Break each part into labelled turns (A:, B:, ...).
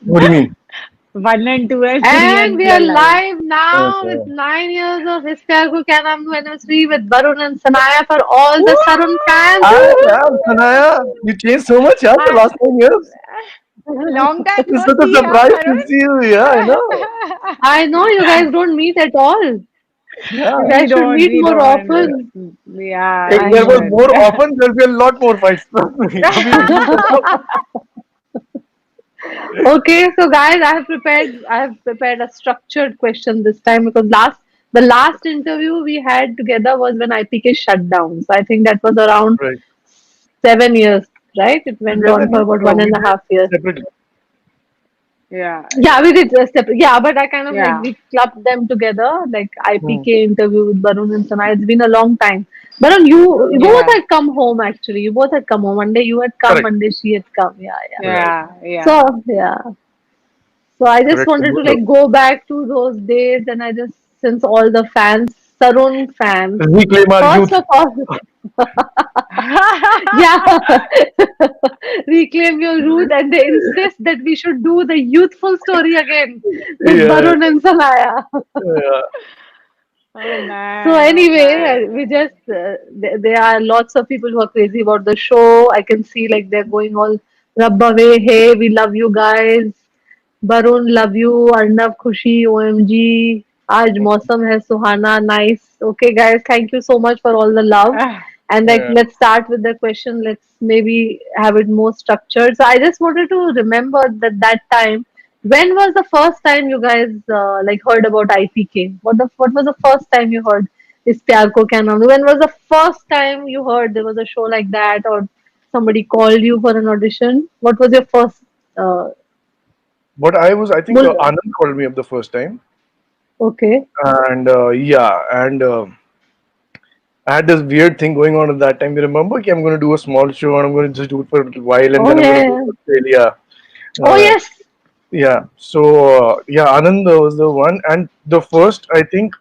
A: What do you mean?
B: 1 and 2 and 3
C: And
B: and
C: we
B: we
C: are
B: are live.
C: live now with
A: Okay.
C: 9 years of Is Pyar Ko Kya Naam Do anniversary with Varun and Sanaya for all the Sarun fans.
A: Hi,
B: Woo!
A: yeah, Sanaya. You changed so much, yeah, the
B: Hi.
A: last 10 years.
B: Long time
A: It's
B: no
A: such a
B: see,
A: surprise to
B: Varun.
A: see you. Yeah, I know.
C: I know you guys don't meet at all.
A: Yeah.
C: You guys should meet
B: We
C: more
B: don't.
C: often.
B: Yeah,
A: If
C: I
B: we
A: there was
C: know.
A: more
B: should.
A: often, there'll be a lot more fights. Trust me. Abhi bhi khatam.
C: Okay, so guys, I have prepared a structured question this time because the last interview we had together was when IPK shut down. So I think that was around
A: Right.
C: 7 years, right? It went
A: Yeah,
C: on for about one
A: we
C: and a
A: did
C: half years.
A: separately.
B: Yeah,
C: Yeah, we did a separate. Yeah, but I kind of like
B: yeah,
C: we clubbed them together, like
A: Hmm.
C: IPK interview with Barun and Sana. It's been a long time. Barun, you both
B: yeah,
C: had come home actually. You both had come home. One day you had come,
A: Correct.
C: one day she had come. Yeah, yeah.
A: Right.
B: yeah, yeah.
C: So yeah. So I just
A: Correct.
C: wanted to like go back to those days, and I just since all the fans, Sarun fans,
A: Reclaim our
C: first
A: youth.
C: of all, yeah, reclaim your youth, and they insist that we should do the youthful story again with
A: Yeah.
C: Barun and Sanaya.
A: Yeah.
B: Oh
C: So
B: man, oh
C: anyway,
B: man.
C: we just there are lots of people who are crazy about the show. I can see like they're going all rub away. Hey, we love you guys. Barun, love you. Arnav, Khushi, OMG. आज मौसम है सुहाना, nice. Okay, guys, thank you so much for all the love.
B: Ah,
C: And like,
A: Yeah.
C: let's start with the question. Let's maybe have it more structured. So I just wanted to remember that time. When was the first time you guys like heard about IPK? What was the first time you heard is Pyar Ko Kya Naam Do? When was the first time you heard there was a show like that, or somebody called you for an audition? What was your first? Uh,
A: I think
C: mul-
A: Anand called me up the first time.
C: okay.
A: And yeah, and I had this weird thing going on at that time. You remember? Okay, I'm going to do a small show and I'm going to just do it for a little while and
C: Oh
A: then I'm going to go
C: yeah.
A: to Australia.
C: Oh
A: Uh,
C: yes.
A: yeah. So, yeah, Anand was the one. And the first, I think,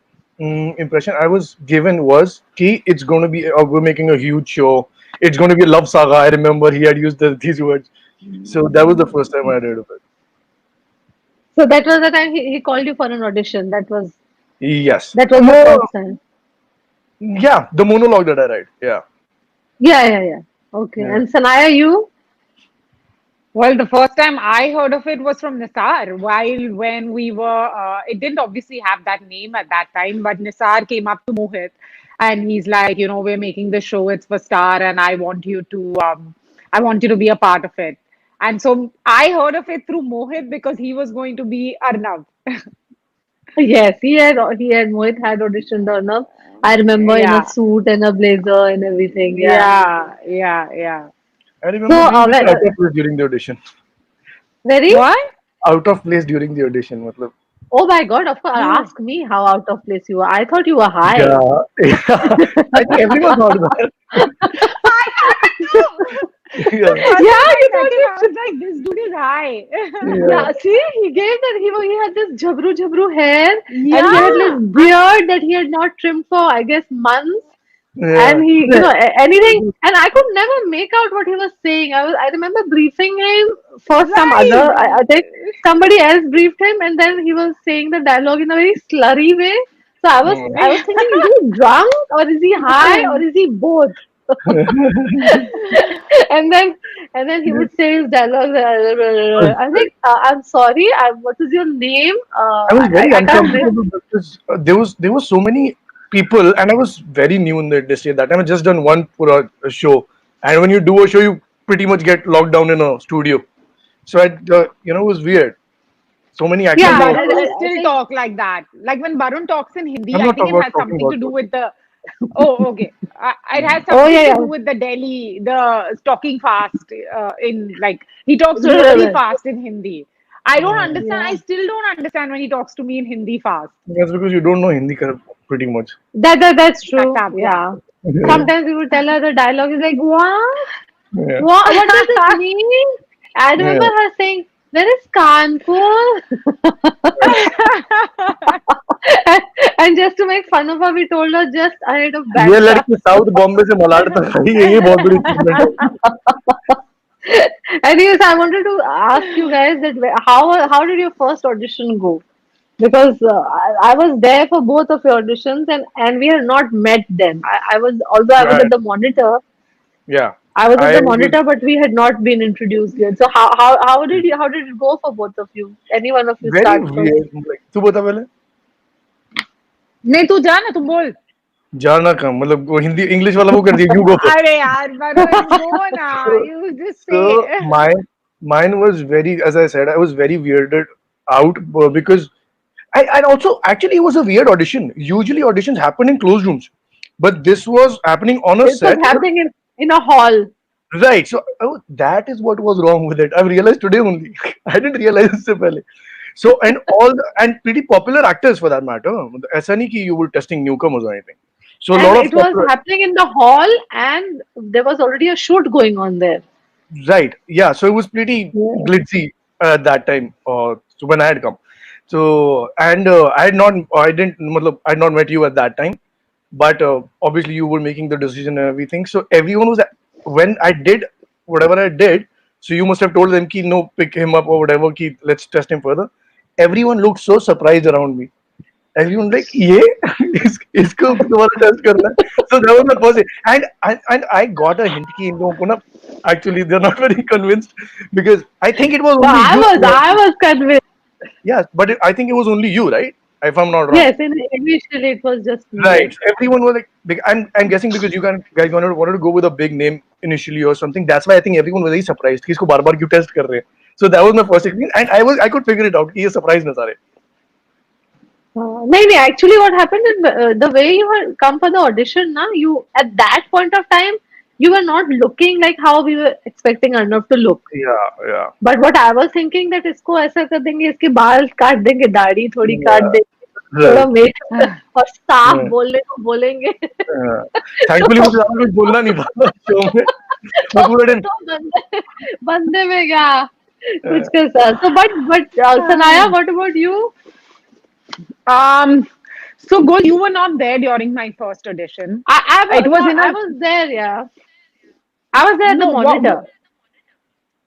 A: impression I was given was, Ki, it's going to be, we're making a huge show. It's going to be a love saga. I remember he had used these words. So that was the first time I heard of it.
C: So that was the time he called you for an audition.
A: Yes.
C: That was the
A: No,
C: first time.
A: yeah, the monologue that I write. Yeah.
C: Yeah, yeah, yeah. Okay.
A: Yeah.
C: And Sanaya, you?
B: well, the first time I heard of it was from Nisar. While when we were, it didn't obviously have that name at that time, but Nisar came up to Mohit and he's like, we're making the show, it's for Star, and I want you to be a part of it. And so I heard of it through Mohit because he was going to be Arnav.
C: Yes, he had Mohit had auditioned Arnav. I remember in a
B: Yeah,
C: suit and a blazer and everything. Yeah.
B: yeah, yeah, yeah.
A: I
C: So
A: remember being very out of place during the audition.
C: very.
B: What?
A: Out of place during the audition. Matlab.
C: Oh my God! Of course,
B: Oh.
C: ask me how out of place you were. I thought you were high.
A: Yeah, yeah. I think everyone thought that.
B: I thought it too.
A: Yeah,
B: For a
C: Yeah, you
B: second,
C: thought
B: I
C: it.
B: was like, this dude is high.
A: yeah,
C: Yeah, see, he gave that he had this jabru hair and he had this
B: Yeah.
C: beard that he had not trimmed for I guess months.
A: yeah.
C: And he, anything, and I could never make out what he was saying. I remember briefing him for some other.
B: Right.
C: I think somebody else briefed him, and then he was saying the dialogue in a very slurry way. So I was thinking, is he drunk or is he high or is he both? and then and then he would say his dialogue. I think I'm sorry. What is your name?
A: I was very
C: I can't remember.
A: uncomfortable because there were so many people, and I was very new in the industry at that time. I just done one pura show, and when you do a show, you pretty much get locked down in a studio. So it was weird. So many
B: So
A: actors
C: Yeah,
A: were.
B: Varun will
C: I
B: still
C: think.
B: talk like that. Like when Varun talks in Hindi,
A: I'm
B: I
A: not
B: think
A: talking
B: it
A: about
B: has
A: talking
B: something
A: about
B: to do
A: it.
B: with the. Oh, okay. It has
C: Oh
B: something
C: yeah,
B: to
C: yeah.
B: do with the talking fast in like he talks
C: Right,
B: really
C: right.
B: fast in Hindi. I don't understand.
C: Yeah.
B: I still don't understand when he talks to me in Hindi fast.
A: That's because you don't know Hindi pretty much.
C: That's
B: Shut
C: true.
B: up, yeah.
C: Yeah.
A: Yeah.
C: Sometimes we would tell her the dialogue is like, what?
A: Yeah.
C: What does it mean? I remember
A: Yeah.
C: her saying, where is Kanpur? And just to make fun of her, we told her just ahead of
A: ये
C: Bandra.
A: लड़की south Bombay से मलाड तक आई है, ये बहुत बड़ी achievement है.
C: Anyways, I wanted to ask you guys that how did your first audition go? Because I was there for both of your auditions, and we had not met then. I was, although I was
A: Right.
C: at the monitor,
A: Yeah.
C: I was at
A: I
C: the
A: will.
C: monitor, but we had not been introduced yet. So how did it go for both of you? Any one of you
A: Very
C: start first.
A: weird. Like, तू बता पहले.
B: नहीं तू जा ना तुम बोल.
A: जाना कम मतलब वो हिंदी इंग्लिश वाला वो कर दिया. You go first.
B: अरे यार वरुण go ना.
A: So,
B: You just
A: so
B: say.
A: mine was very, as I said, I was very weirded out because and also actually it was a weird audition. Usually auditions happen in closed rooms, but this was happening on a
C: This was
A: set.
C: happening in a hall.
A: Right. So that is what was wrong with it. I've realized today only. I didn't realize this pehle. So and pretty popular actors for that matter. ऐसा नहीं कि you were testing newcomers or anything. So a
C: And
A: lot of
C: it was
A: popular.
C: happening in the hall, and there was already a shoot going on there.
A: Right. Yeah. So it was pretty
C: Yeah.
A: glitzy at that time. So when I had come. So and I didn't. matlab, I had not met you at that time. But obviously you were making the decision and everything. So everyone was when I did whatever I did. So you must have told them ki no, pick him up or whatever. Ki let's test him further. Everyone looked so surprised around me. Everyone like ये इसको दोबारा test करना है. So that was the first thing. And I got a hint कि इन लोगों को ना actually they're not very convinced because I think it was
C: So
A: only you.
C: I was convinced.
A: Yes, but I think it was only you, right? If I'm not wrong.
C: Yes, initially it was just me.
A: Right. So everyone was like, I'm guessing because you guys wanted to go with a big name initially or something. That's why I think everyone was very surprised. कि इसको बार-बार क्यों test कर रहे हैं? So that was my first experience, and I could figure it out. कि ये surprise न सारे.
C: No, no, actually, what happened is the way you were come for the audition, na, you at that point of time, you were not looking like how we were expecting Arnav to look.
A: Yeah, yeah,
C: But what I was thinking that इसको ऐसा कर देंगे, इसके बाल काट देंगे, दाढ़ी थोड़ी काट
A: yeah.
C: देंगे, थोड़ा
A: Right.
C: मेकअप और साफ
A: Yeah.
C: बोलने को बोलेंगे.
A: Thankfully मुझे ज़्यादा कुछ बोलना नहीं पड़ा शो में. मैं पूरे दिन.
C: तो बंदे में क्या कुछ के साथ. So but Sanaya, what about you?
B: So Gol, you were not there during my first audition. It was in
C: I
B: a
C: was there, yeah. I was there at the
B: no,
C: monitor.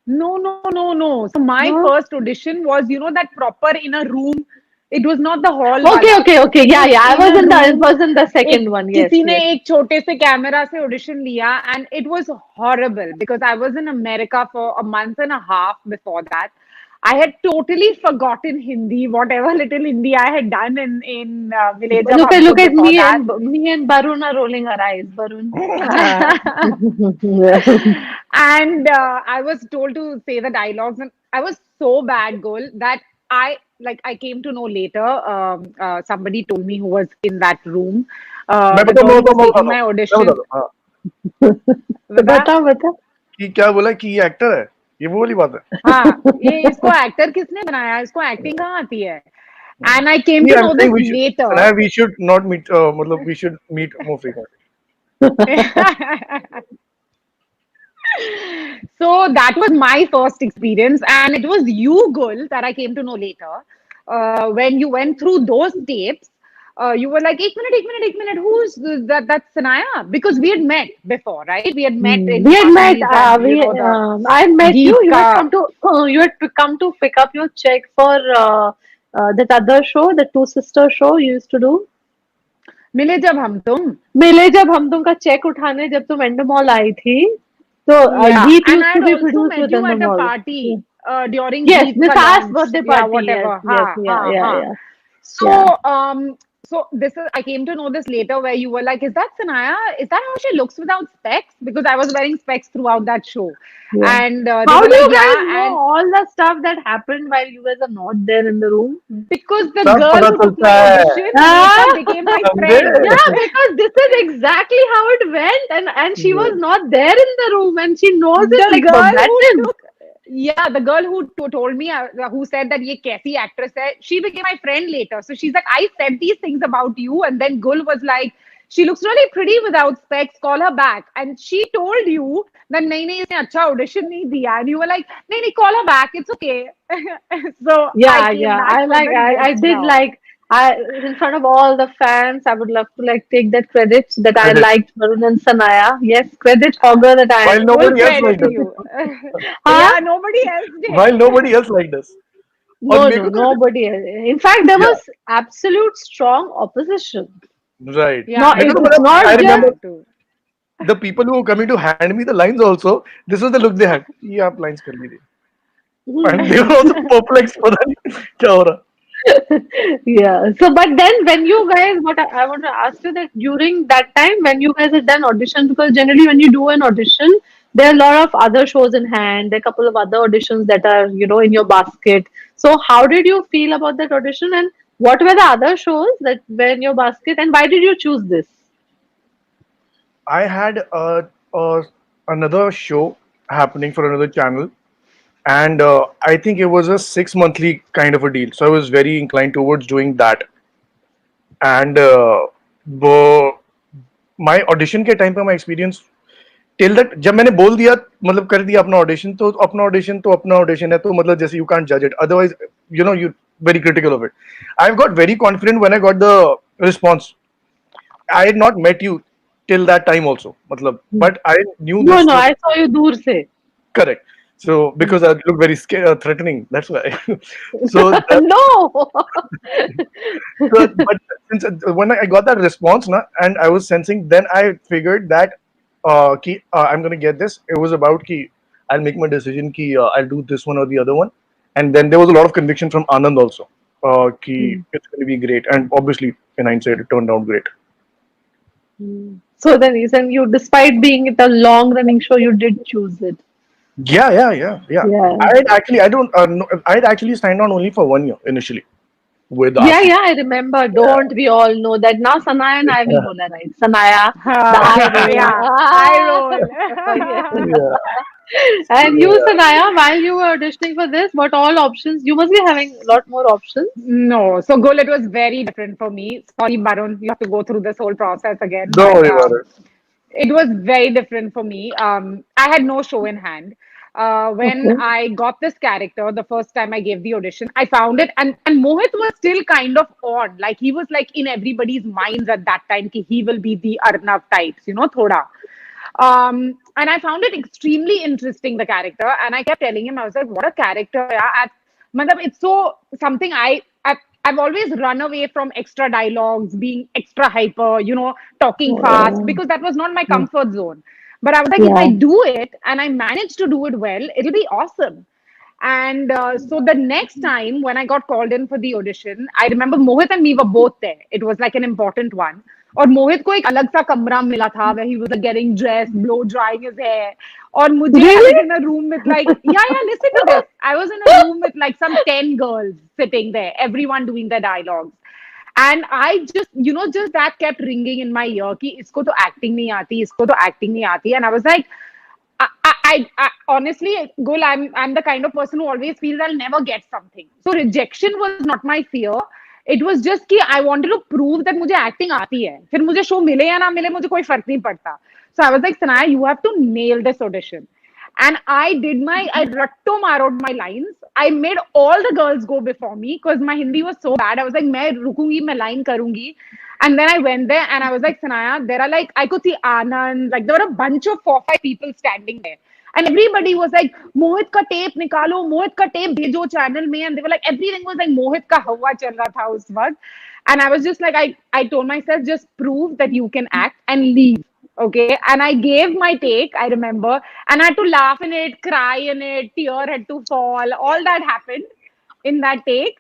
B: no. So my
C: No?
B: first audition was, that proper in a room. It was not the hall
C: Okay,
B: wala.
C: okay, okay. Yeah, yeah.
B: In a
C: I
B: room,
C: was in the
B: एक
C: second one. Yes,
B: किसी ने
C: yes.
B: एक छोटे से camera से audition लिया and it was horrible because I was in America for a month and a half before that. I had totally forgotten Hindi, whatever little Hindi I had done in Village of Humdum
C: Look at
B: before that.
C: me and Barun are rolling our eyes. Barun.
B: And I was told to say the dialogues, and I was so bad, Gol, that I came to know later. Somebody told me who was in that room.
A: मैं
B: The
A: बताऊँ
B: girl
A: मैं
B: who was
A: बताऊँ मैं
B: taking
A: बताऊँ
B: my
A: मैं
B: audition.
A: बताता हूँ. हाँ.
B: बता.
C: बता.
A: कि क्या बोला कि ये एक्टर है. ये वो वाली बात है.
B: हाँ, ये इसको एक्टर किसने बनाया? इसको एक्टिंग कहाँ आती है? And I came to
A: I'm
B: know
A: saying
B: this later.
A: we should not meet. मतलब we should meet more frequently.
B: So that was my first experience, and it was you, Gul, that I came to know later. When you went through those tapes, you were like, एक minute, who's that? That's Sanaya. Because we had met before, right? We had met in
C: We had met.
B: parties and, the
C: I had met you.
B: Geet
C: You had
B: ka.
C: come to. You had to come to pick up your check for that other show, the Two Sister show you used to do.
B: मिले जब हम तुम.
C: मिले जब हम तुमका check उठाने जब तुम एंडमॉल आई थी तो
B: Yeah,
C: गीत
B: and
C: used
B: I
C: to
B: had
C: be
B: also
C: produced
B: met
C: with
B: you at a
C: Endemol.
B: party during
C: Yes,
B: Geet
C: Miss
B: ka
C: A's
B: launch.
C: birthday
B: Yeah,
C: party.
B: whatever.
C: Yes,
B: Ha,
C: yeah.
B: ha. So,
C: Yeah.
B: so this is I came to know this later where you were like, is that Sanaya? Is that how she looks without specs? Because I was wearing specs throughout that show.
C: Yeah.
B: And they
C: How
B: were
C: do you
B: like,
C: guys
B: yeah,
C: know
B: and
C: all the stuff that happened while you guys are not there in the room?
B: because the
A: सब
B: girl
A: पता
B: who took
A: चलता
B: my
A: है.
B: audition
C: Ah,
B: later became my
A: समझे?
B: friend.
C: yeah, because this is exactly how it went, and she was not there in the room, and she knows it
B: The
C: like
B: girl who
C: verbatim.
B: took yeah, the girl who told me who said that ye kaisi actress hai, she became my friend later. So she's like, I said these things about you, and then Gul was like, she looks really pretty without specs, call her back. And she told you that nahi isne acha audition nahi diya, and you were like, nahi call her back, it's okay. So I
C: Yeah,
B: came
C: yeah.
B: back for the
C: I
B: next
C: did
B: round.
C: In front of all the fans, I would love to like take that credit that I
A: Credit.
C: liked Varun and Sanaya. Yes, credit hogger that I
A: While
C: am.
B: Full
A: nobody else
B: credit
A: liked
B: to
A: us.
B: you.
C: Huh?
B: Yeah, nobody else did.
A: While nobody else liked us. और
C: No,
A: मेरे
C: no,
A: को तो
C: nobody. In fact, there
A: yeah,
C: was absolute strong opposition.
A: right.
B: Yeah,
C: No,
B: I
A: मेरे को
C: it's
A: तो
C: it's
B: know.
A: मतलब
B: I
C: not
A: I
B: felt
A: remember
C: just
B: that too.
A: the people who were coming to hand me the lines also. This was the look they had. ये आप lines कर लीजिए. And they were also perplexed. पता नहीं क्या हो रहा.
C: yeah. So, but then when you guys, what I want to ask you that during that time when you guys had done auditions, because generally when you do an audition, there are a lot of other shows in hand, there are a couple of other auditions that are, in your basket. So, how did you feel about that audition and what were the other shows that were in your basket and why did you choose this?
A: I had another show happening for another channel, and I think it was a 6 monthly kind of a deal. So I was very inclined towards doing that. And my audition के time पे my experience till that जब मैंने बोल दिया मतलब कर दिया अपना ऑडिशन है तो मतलब जैसे यू कांट जज it otherwise you very critical of it. I got very confident when I got the response. I had not met you till that time also, matlab, but I knew
C: No,
A: this.
C: no, I saw you dur se.
A: Correct. So because I look very scary, threatening, that's why. so,
C: No.
A: but since when I got that response, na, and I was sensing, then I figured that I'm gonna get this. It was about ki I'll make my decision ki I'll do this one or the other one, and then there was a lot of conviction from Anand also. Ki it's gonna be great, and obviously in hindsight it turned out great.
C: So then you, despite being it a long running show, you did choose it.
A: Yeah.
C: Yeah.
A: I don't know, I'd actually signed on only for 1 year initially with
C: Yeah,
A: RC.
C: yeah, I remember. Don't we all know that now Sanaya and I will polarize. Sanaya, the eye roll.
B: Yeah, I
C: Ah,
B: roll.
C: yes.
A: Yeah.
C: And you,
A: Yeah.
C: Sanaya, while you were auditioning for this, what all options? You must be having a lot more options.
B: No, so Gul, it was very different for me. Sorry, Barun, you have to go through this whole process again,
A: Don't
B: but
A: worry about it.
B: it was very different for me. I had no show in hand. When
C: Okay.
B: I got this character, the first time I gave the audition, I found it, and Mohit was still kind of on. Like he was like in everybody's minds at that time, ki he will be the Arnav types, thoda. And I found it extremely interesting, the character. And I kept telling him, I was like, what a character. Yeah. Matlab, it's so something I've always run away from extra dialogues, being extra hyper, talking fast,
C: Oh,
B: because that was not my
C: yeah.
B: comfort zone. But I was like, if I
C: Yeah.
B: do it and I manage to do it well, it'll be awesome. And so the next time when I got called in for the audition, I remember Mohit and me were both there. It was like an important one. और मोहित को एक अलग सा कमरा मिला था where he was like getting dressed, blow drying his hair. और मुझे I
C: Really?
B: was in a room with like yeah, listen to this. I was in a room with like some 10 girls sitting there, everyone doing their dialogues. And I just, just that kept ringing in my ear कि इसको तो acting नहीं आती, इसको तो acting नहीं आती. And I was like, I honestly, Gul, I'm the kind of person who always feels I'll never get something. So rejection was not my fear. It was just कि I wanted to prove that मुझे acting आती है. फिर मुझे show मिले या ना मिले मुझे कोई फर्क नहीं पड़ता. So I was like, Sanaya, you have to nail this audition. And I ratto marrowed my lines. I made all the girls go before me because my Hindi was so bad. I was like, मैं रुकूंगी, मैं line करूंगी. And then I went there and I was like, Sanaya, there are like, I could see Anand, like there were a bunch of 4, 5 people standing there. And everybody was like, Mohit ka tape nikalo, Mohit ka tape bhejo channel mein. And they were like, everything was like Mohit ka hawa chal raha tha us waqt. And I was just like, I told myself, just prove that you can act and leave. Okay. And I gave my take, I remember. And I had to laugh in it, cry in it, tear had to fall. All that happened in that take.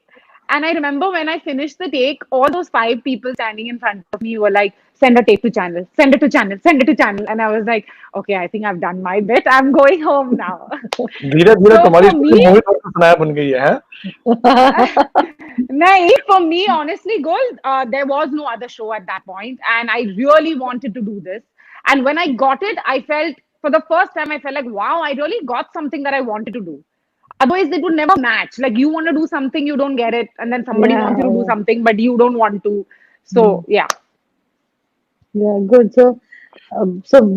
B: And I remember when I finished the take, all those 5 people standing in front of me were like, send a tape to channel, send it to channel, send it to channel. And I was like, okay, I think I've done my bit. I'm going home now.
A: धीरे धीरे
B: So
A: तुम्हारी
B: for
A: story
B: me,
A: मोहित और सुनाया बन गई है हैं?
B: nahi, for me, honestly, Gold, there was no other show at that point, and I really wanted to do this. And when I got it, I felt for the first time, I felt like, wow, I really got something that I wanted to do. Otherwise, it would never match. Like you want to do something, you don't get it, and then somebody
C: Yeah,
B: wants you to do
C: yeah.
B: something, but you don't want to. So yeah.
C: Yeah, good. So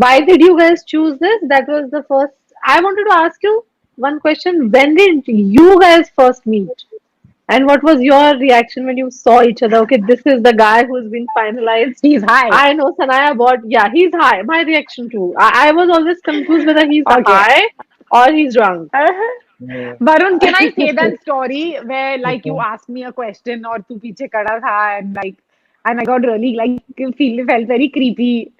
C: why did you guys choose this? That was the first. I wanted to ask you one question. When did you guys first meet? And what was your reaction when you saw each other? Okay, this is the guy who's been finalized.
B: He's high.
C: I know Sanaya bought, yeah, he's high. My reaction too. I was always confused whether he's
B: Okay.
C: high or he's drunk.
A: Yeah.
B: Varun, can I say that story where like you asked me a question or tu piche kada tha and I got really like felt very creepy.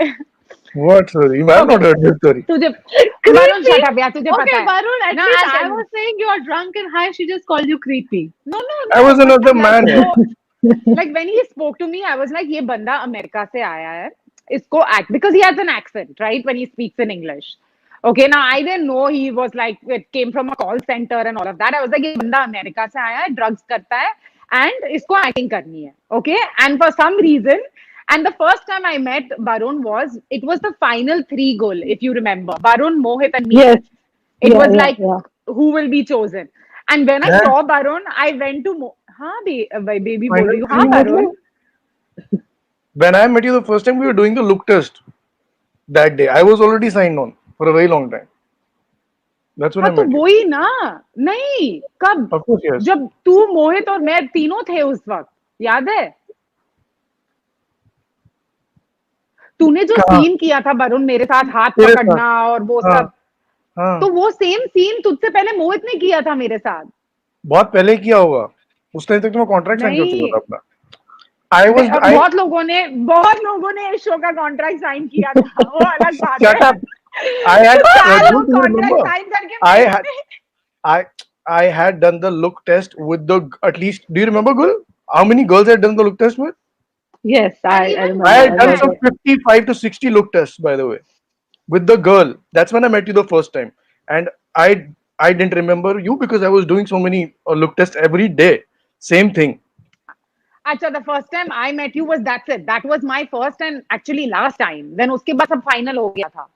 A: What story? I've not heard this story.
B: तुझे Varun,
C: Creepy.
B: shut up यार, तुझे पता
C: Okay,
B: है.
C: Varun, at
B: No,
C: least
B: I'll
C: I
B: tell you.
C: was saying you're drunk and high. She just called you creepy.
B: No, no,
A: I was
B: no.
A: another
B: Like
A: man.
B: so, like when he spoke to me, I was like, ये बंदा America से आया है. इसको act because he has an accent, right? When he speaks in English. Okay, now I didn't know he was like it came from a call center and all of that. I was like, ये बंदा America से आया है, drugs करता है, and इसको acting करनी है. Okay, and for some reason, and the first time I met Varun it was the final three goal, if you remember. Varun, Mohit, and me.
C: Yes.
B: It
C: Yeah,
B: was
C: yeah,
B: like
C: yeah.
B: who will be chosen. And when I
A: Yeah.
B: saw Varun, I went to हाँ baby बोल
A: Final
B: रही हूँ
A: three
B: हाँ Varun.
A: मतलब? When I met you the first time, we were doing the look test that day. I was already signed on for a very long time. That's when
B: हाँ
A: I
B: तो
A: met you.
B: वही ना नहीं कब
A: Of course, yes.
B: जब तू मोहित और मैं तीनों थे उस वक्त याद है तूने जो
A: कहाँ?
B: सीन किया था वरुण मेरे साथ हाथ
A: तेरे
B: पकड़ना और वो
A: हाँ,
B: सब
A: हाँ.
B: तो वो सेम सीन तुझसे पहले मोहित ने किया था मेरे साथ
A: बहुत पहले किया होगा. उस टाइम तक तो मैं कॉन्ट्रैक्ट साइन कर चुका
B: नहीं
A: था अपना. I was I
B: बहुत लोगों ने इस शो का कॉन्ट्रैक्ट साइन किया था वो अलग बात
A: shut
B: है
A: up. I had
B: चार
A: do
B: लोग
A: you
B: कॉन्ट्रैक्ट
A: remember?
B: साइन करके
A: I
B: भेज
A: had
B: थे
A: I I had done the look test with the at least. Do you remember, Gul? How many girls I had done the look test with?
C: Yes,
B: and
C: I
B: even
C: remember.
A: I
C: I
A: had done
C: remember.
A: some 55 to 60 look tests, by the way, with the girl. That's when I met you the first time, and I didn't remember you because I was doing so many look tests every day. Same thing.
B: अच्छा the first time I met you was that's it that was my first and actually last time then उसके बाद सब final हो गया था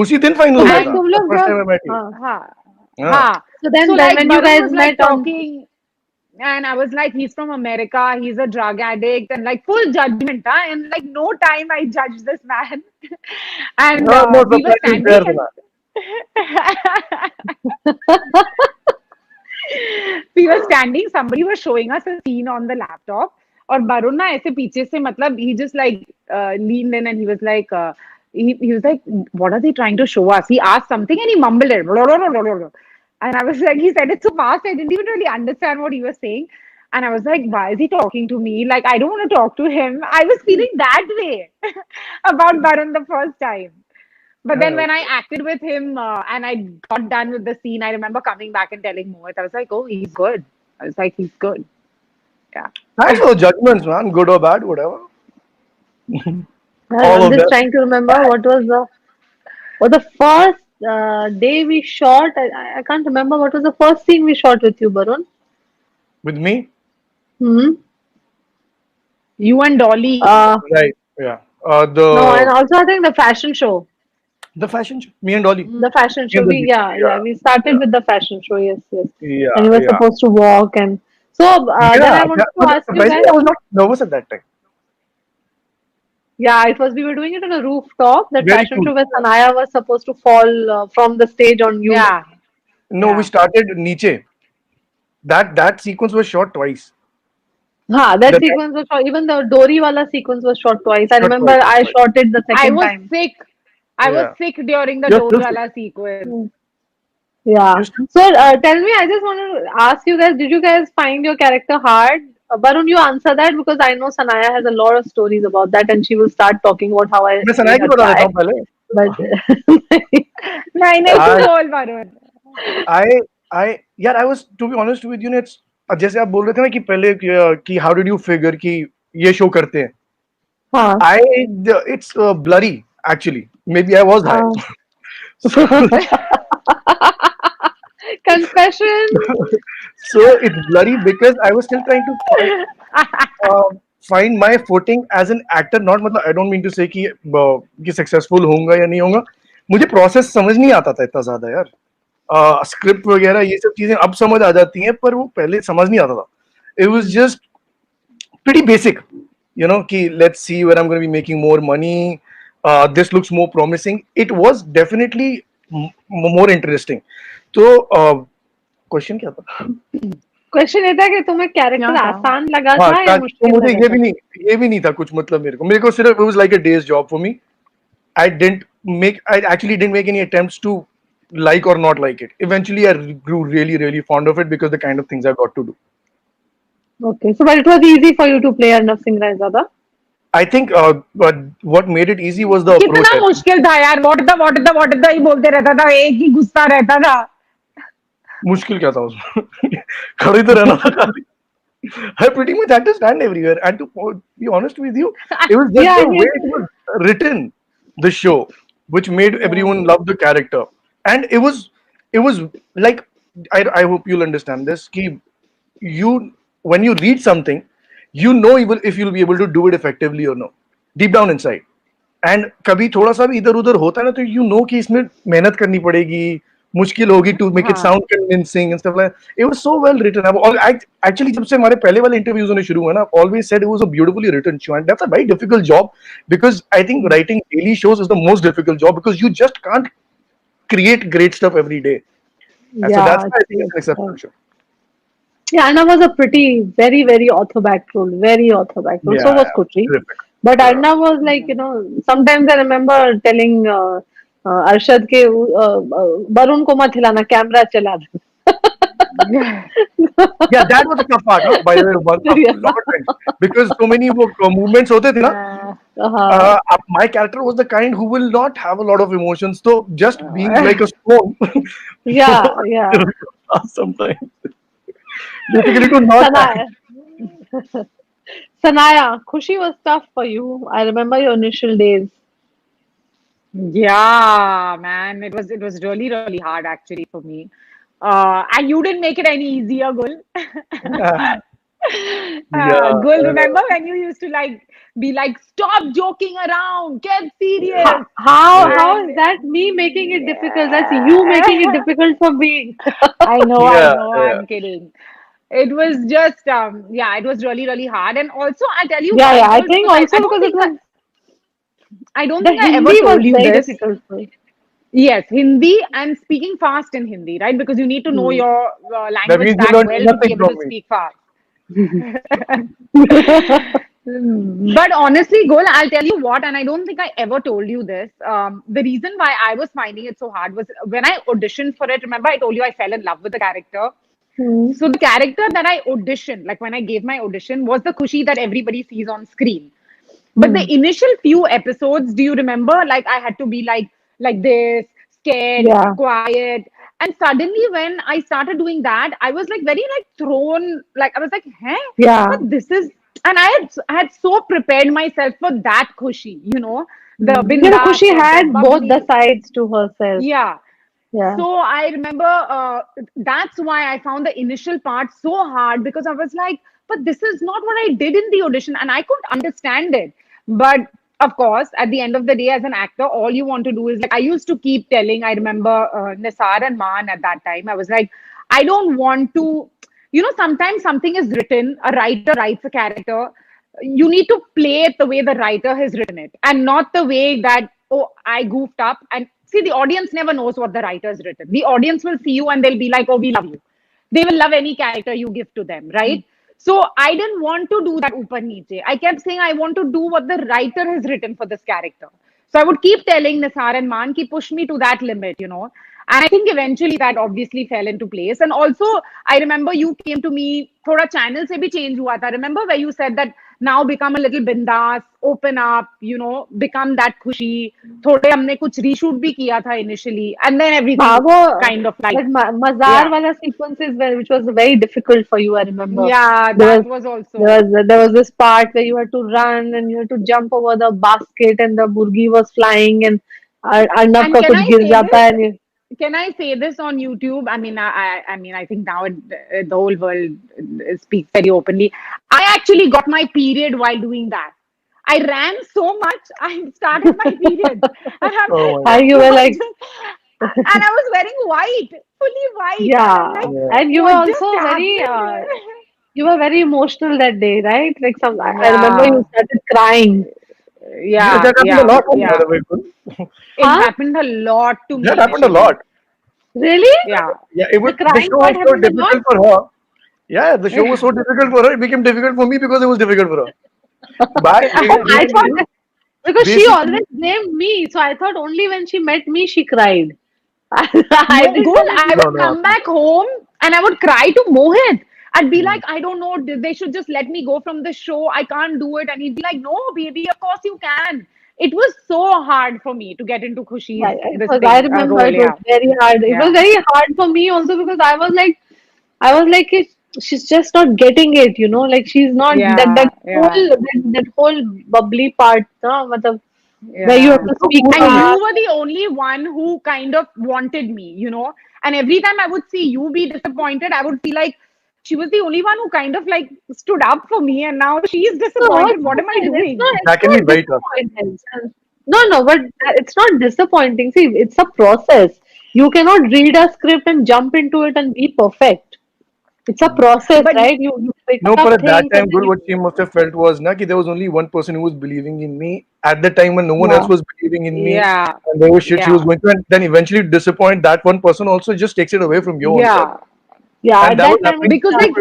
A: उसी दिन final
C: So
A: हो गया
C: but
A: था.
C: तुम
A: The
C: लोग
A: first
C: जब
A: time I met you.
C: हाँ,
B: हाँ
A: हाँ.
B: हाँ
C: so then
B: so
C: then
B: like
C: when you
B: Varun
C: guys
B: was like
C: met on
B: talking and I was like he's from America he's a drug addict and like full judgment huh? And like no time I judged this man and
A: No, no
B: we were
A: surprise is
B: standing
A: there,
B: and
A: Sana.
B: we were standing somebody was showing us a scene on the laptop और वरुण ना ऐसे पीछे से मतलब he just like leaned in and he was like he was like what are they trying to show us he asked something and he mumbled it blah, blah, blah, blah, blah. And I was like he said it so fast I didn't even really understand what he was saying and I was like why is he talking to me like I don't want to talk to him I was feeling that way about Varun the first time but then
A: Yeah.
B: when I acted with him and I got done with the scene, I remember coming back and telling Mohit, I was like, oh, he's good. I was like, he's good. Yeah.
A: Thanks for the judgments, man. Good or bad, whatever. All
C: I'm
A: of
C: just
A: them.
C: trying to remember what the first day we shot. I can't remember what was the first scene we shot with you, Barun.
A: With me?
C: Hmm.
B: You and Dolly.
A: Right. Yeah.
C: No, and also I think the fashion show.
A: The fashion show. Me and Dolly.
C: The fashion
A: Me
C: show.
A: and
C: We
A: Dolly.
C: yeah, we started with the fashion show. Yes, yes.
A: Yeah.
C: And you were
A: Yeah.
C: supposed to walk and so then
A: Yeah.
C: I wanted
A: Yeah.
C: to
A: But
C: ask you
A: surprisingly,
C: guys.
A: I was not nervous at that time.
C: Yeah, it was. We were doing it on a rooftop. That
A: Very
C: fashion
A: cool.
C: show where Sanaya was supposed to fall from the stage on you.
B: Yeah.
A: No, we
B: Yeah.
A: started Niche. That sequence was shot twice.
C: Ha, that
A: The
C: sequence was shot. Even the Dory wala sequence was shot twice. I
A: shot
C: remember
A: twice.
C: I shot it the
B: I
C: second
B: was
C: time.
B: sick. I was
A: Yeah.
B: sick during the
A: You're still
B: Dory
A: sick.
B: wala sequence.
C: Yeah.
A: You're still
C: So tell me, I just want to ask you guys, did you guys find your character hard? Varun, you answer that because I know Sanaya has a lot of stories about that and she will start talking about how I
A: मैं Sanaya
C: made
A: की
C: her
A: बता देता
C: cry.
A: हूँ पहले.
C: But
B: नहीं नहीं तू
A: I
B: बोल वरुण.
A: I यार I was to be honest with you know it's जैसे आप बोल रहे थे ना कि पहले कि how did you figure कि ये शो करते हैं.
C: huh.
A: I it's blurry actually. Maybe I was high. So,
C: Confession.
A: so it's blurry because I was still trying to find my footing as an actor. Not मतलब I don't mean to say कि successful होऊंगा या नहीं होऊंगा. मुझे process समझ नहीं आता था इतना ज़्यादा यार. स्क्रिप्ट वगैरह ये सब चीजें अब समझ आ जाती हैं पर वो पहले समझ नहीं आता था. It was just pretty basic, you know, कि let's see where I'm going to be making more money. This looks more promising. It was definitely more interesting. तो क्वेश्चन क्या था?
C: क्वेश्चन ये था कि तुम्हें कैरेक्टर
B: क्या था?
C: आसान लगा
A: हाँ
C: था या
A: तो
C: मुश्किल
A: मुझे
C: लगा
A: ये
C: था?
A: भी नहीं था कुछ, मतलब मेरे को सिर्फ it was like a day's job for me. I actually didn't make any attempts to like or not like it. Eventually I grew really really fond of it because the kind of things I got to do.
C: Okay, so but it was easy for you to play Arnav Singh Raizada.
A: I think but what made it easy was the approach.
B: कितना
A: I think
B: मुश्किल था यार, what the he बोलते रहता था, एक ही गुस्सा रहता था.
A: मुश्किल क्या था उसमें खड़े तो रहना था खाली. I pretty much had to stand everywhere. And to be honest with you, it was just
C: Yeah,
A: the way it was written, the show, which made
C: yeah,
A: everyone love the character. And it was like, I hope you'll understand this. Ki you when you read something, you know if you'll be able to do it effectively or no, deep down inside. And कभी थोड़ा सा भी इधर उधर होता है ना, तो यू नो कि इसमें मेहनत करनी पड़ेगी, मुश्किल होगी टू मेक इट
B: हाँ.
A: Sound convincing and stuff like. It was so well written. I actually जब से हमारे पहले वाले इंटरव्यूज होने शुरू हुए ना, always said it was a beautifully written show and that's a very difficult job because I think writing daily shows is the most difficult job because you just can't create great stuff every day. And so that's
C: yeah.
A: why I think
C: True,
A: it's an exceptional show.
C: yeah, Arnav was a pretty, very, very orthoback role. Very orthoback role. So
A: Yeah,
C: was
A: yeah,
C: Kutri.
A: terrific.
C: But
A: Yeah.
C: Arnav was like, sometimes I remember telling Arshad ke Barun ko mat hilana, camera chala.
A: Yeah, that was a tough part, huh? By the way, one a
C: Yeah.
A: lot of times because so many वो movements होते थे ना.
C: Uh,
A: My character was the kind who will not have a lot of emotions. So just being like a stone,
C: yeah, yeah.
A: sometimes basically to not.
C: Sanaya, Sanaya, Khushi was tough for you. I remember your initial days.
B: Yeah, man, it was really really hard actually for me. And you didn't make it any easier, Gul.
A: Yeah,
B: Gul, remember when you used to like be like, stop joking around, get
C: How,
B: serious,
C: how
A: yeah,
C: how
B: and
C: is that me making it difficult? That's you making it difficult for me.
B: I
A: yeah,
B: know,
A: yeah.
B: I'm kidding. It was just, yeah, it was really, really hard. And also, I tell you
C: Yeah,
B: why,
C: yeah. I
B: Gul,
C: think
B: because I,
C: also
B: I don't
C: because it
B: think
C: was
B: I don't
C: the
B: think I ever
C: Hindi was
B: told you
C: very
B: this.
C: difficult for you.
B: Yes, Hindi and speaking fast in Hindi, right? Because you need to know
C: Hmm.
B: your
A: That
B: language
A: means you
B: that
A: learned
B: well to be
A: nothing
B: able
A: from
B: to
A: me.
B: speak fast. But honestly, Gol, I'll tell you what, and I don't think I ever told you this. The reason why I was finding it so hard was when I auditioned for it. Remember, I told you I fell in love with the character.
C: Hmm.
B: So the character that I auditioned, like when I gave my audition, was the Khushi that everybody sees on screen. But
C: Hmm.
B: the initial few episodes, do you remember? Like I had to be like this, scared,
C: Yeah,
B: quiet. And suddenly when I started doing that, I was like very like thrown, like I was like, hey,
C: yeah.
B: but this is, and I had so prepared myself for that Khushi, the bindas
C: Khushi
B: or the
C: had both the
B: bubbly.
C: sides to herself.
B: Yeah.
C: Yeah.
B: So I remember that's why I found the initial part so hard because I was like, but this is not what I did in the audition, and I couldn't understand it. But of course, at the end of the day, as an actor, all you want to do is like I used to keep telling. I remember Nisar and Man at that time. I was like, I don't want to. Sometimes something is written. A writer writes a character. You need to play it the way the writer has written it, and not the way that I goofed up. And see, the audience never knows what the writer has written. The audience will see you and they'll be like, oh, we love you. They will love any character you give to them, right? So I didn't want to do that upar niche. I kept saying I want to do what the writer has written for this character. So I would keep telling Nisar and Man, ki push me to that limit. And I think eventually that obviously fell into place. And also, I remember you came to me, thoda channel se bhi change hua tha. Remember where you said that now become a little bindas, open up, become that khushi. थोड़े हमने कुछ reshoot भी किया था initially, and then
C: हाँ
B: everything
C: वो
B: kind of like,
C: that Mazar
B: yeah,
C: wala sequences which was very difficult for you. I remember
B: yeah,
C: there
B: that
C: was
B: was
C: there
B: also.
C: was there was this part where you had to run and you had to jump over the basket and the burgi was flying and Arnab
B: And
C: का
B: can
C: कुछ
B: I
C: गिर
B: say
C: जाता
B: this?
C: है and
B: Can I say this on YouTube? I mean, I think now the whole world speaks very openly. I actually got my period while doing that. I ran so much, I started my period, and I'm
A: Oh
B: like,
A: my
C: how
A: god.
C: you were
B: what?
C: like
B: And I was wearing white, fully white, and I'm
C: yeah
B: like,
A: Yeah.
C: and you were
B: what just
C: also very
B: happened here?
C: you were very emotional that day, right? Like I remember
B: Yeah,
C: you started crying.
A: Yeah,
B: yeah,
A: that happened a
B: yeah,
A: lot, by
B: yeah.
A: the way. Gul.
B: It
C: Huh?
B: happened a lot to
A: That
B: me
A: happened a
B: initially.
A: lot.
C: Really?
B: Yeah.
A: Yeah,
C: The
A: the
C: crying
A: show
C: part
A: was so
C: happened a lot?
A: difficult for her. Yeah, the show was so difficult for her. It became difficult for me because it was difficult for her. But
C: Oh, I thought
A: basically,
C: that because she
A: basically,
C: always blamed me, so I thought only when she met me she cried.
B: No,
C: I didn't
B: Gul,
C: know that.
B: I
A: no,
B: would
A: no,
B: come back home and I would cry to Mohit. I'd be
A: mm,
B: like, I don't know, they should just let me go from the show. I can't do it. And he'd be like, no, baby, of course you can. It was so hard for me to get into
C: Yeah,
B: Khushi's
C: yeah, it
B: this
C: was. I
B: thing
C: remember
B: role.
C: it was
B: Yeah,
C: very hard. It was
B: yeah,
C: very hard for me also because I was like, she's just not getting it, like she's not that
B: yeah, yeah,
C: whole that whole bubbly part, no, matlab, where you have
B: yeah.
C: to
A: it's so
C: speak
A: cool for
B: And
A: me.
B: you
C: fast.
B: were the only one who kind of wanted me, And every time I would see you be disappointed, I would feel like she was the only one who kind of like stood up for me, and now she's
C: No,
B: disappointed.
C: it's
B: What am I
C: fine. It's not.
B: doing?
C: It's
A: That can be
C: not
A: very tough.
C: disappointing. No, no, but it's not disappointing. See, it's a process. You cannot read a script and jump into it and be perfect. It's a process,
B: But
C: right? You pick
A: No,
C: up
A: but at that
C: things and
A: time,
C: then
A: Gul, what she must have felt was, na, ki there was only one person who was believing in me at the time when no one else
C: yeah,
A: was believing in me,
B: yeah,
A: and there was shit she was
B: yeah,
A: going through, and then eventually disappoint that one person also just takes it away from your own self,
B: yeah.
C: yeah.
A: and
C: At
A: that
C: that
A: was
C: time, it's
A: happening.
B: Because
C: tough.
B: like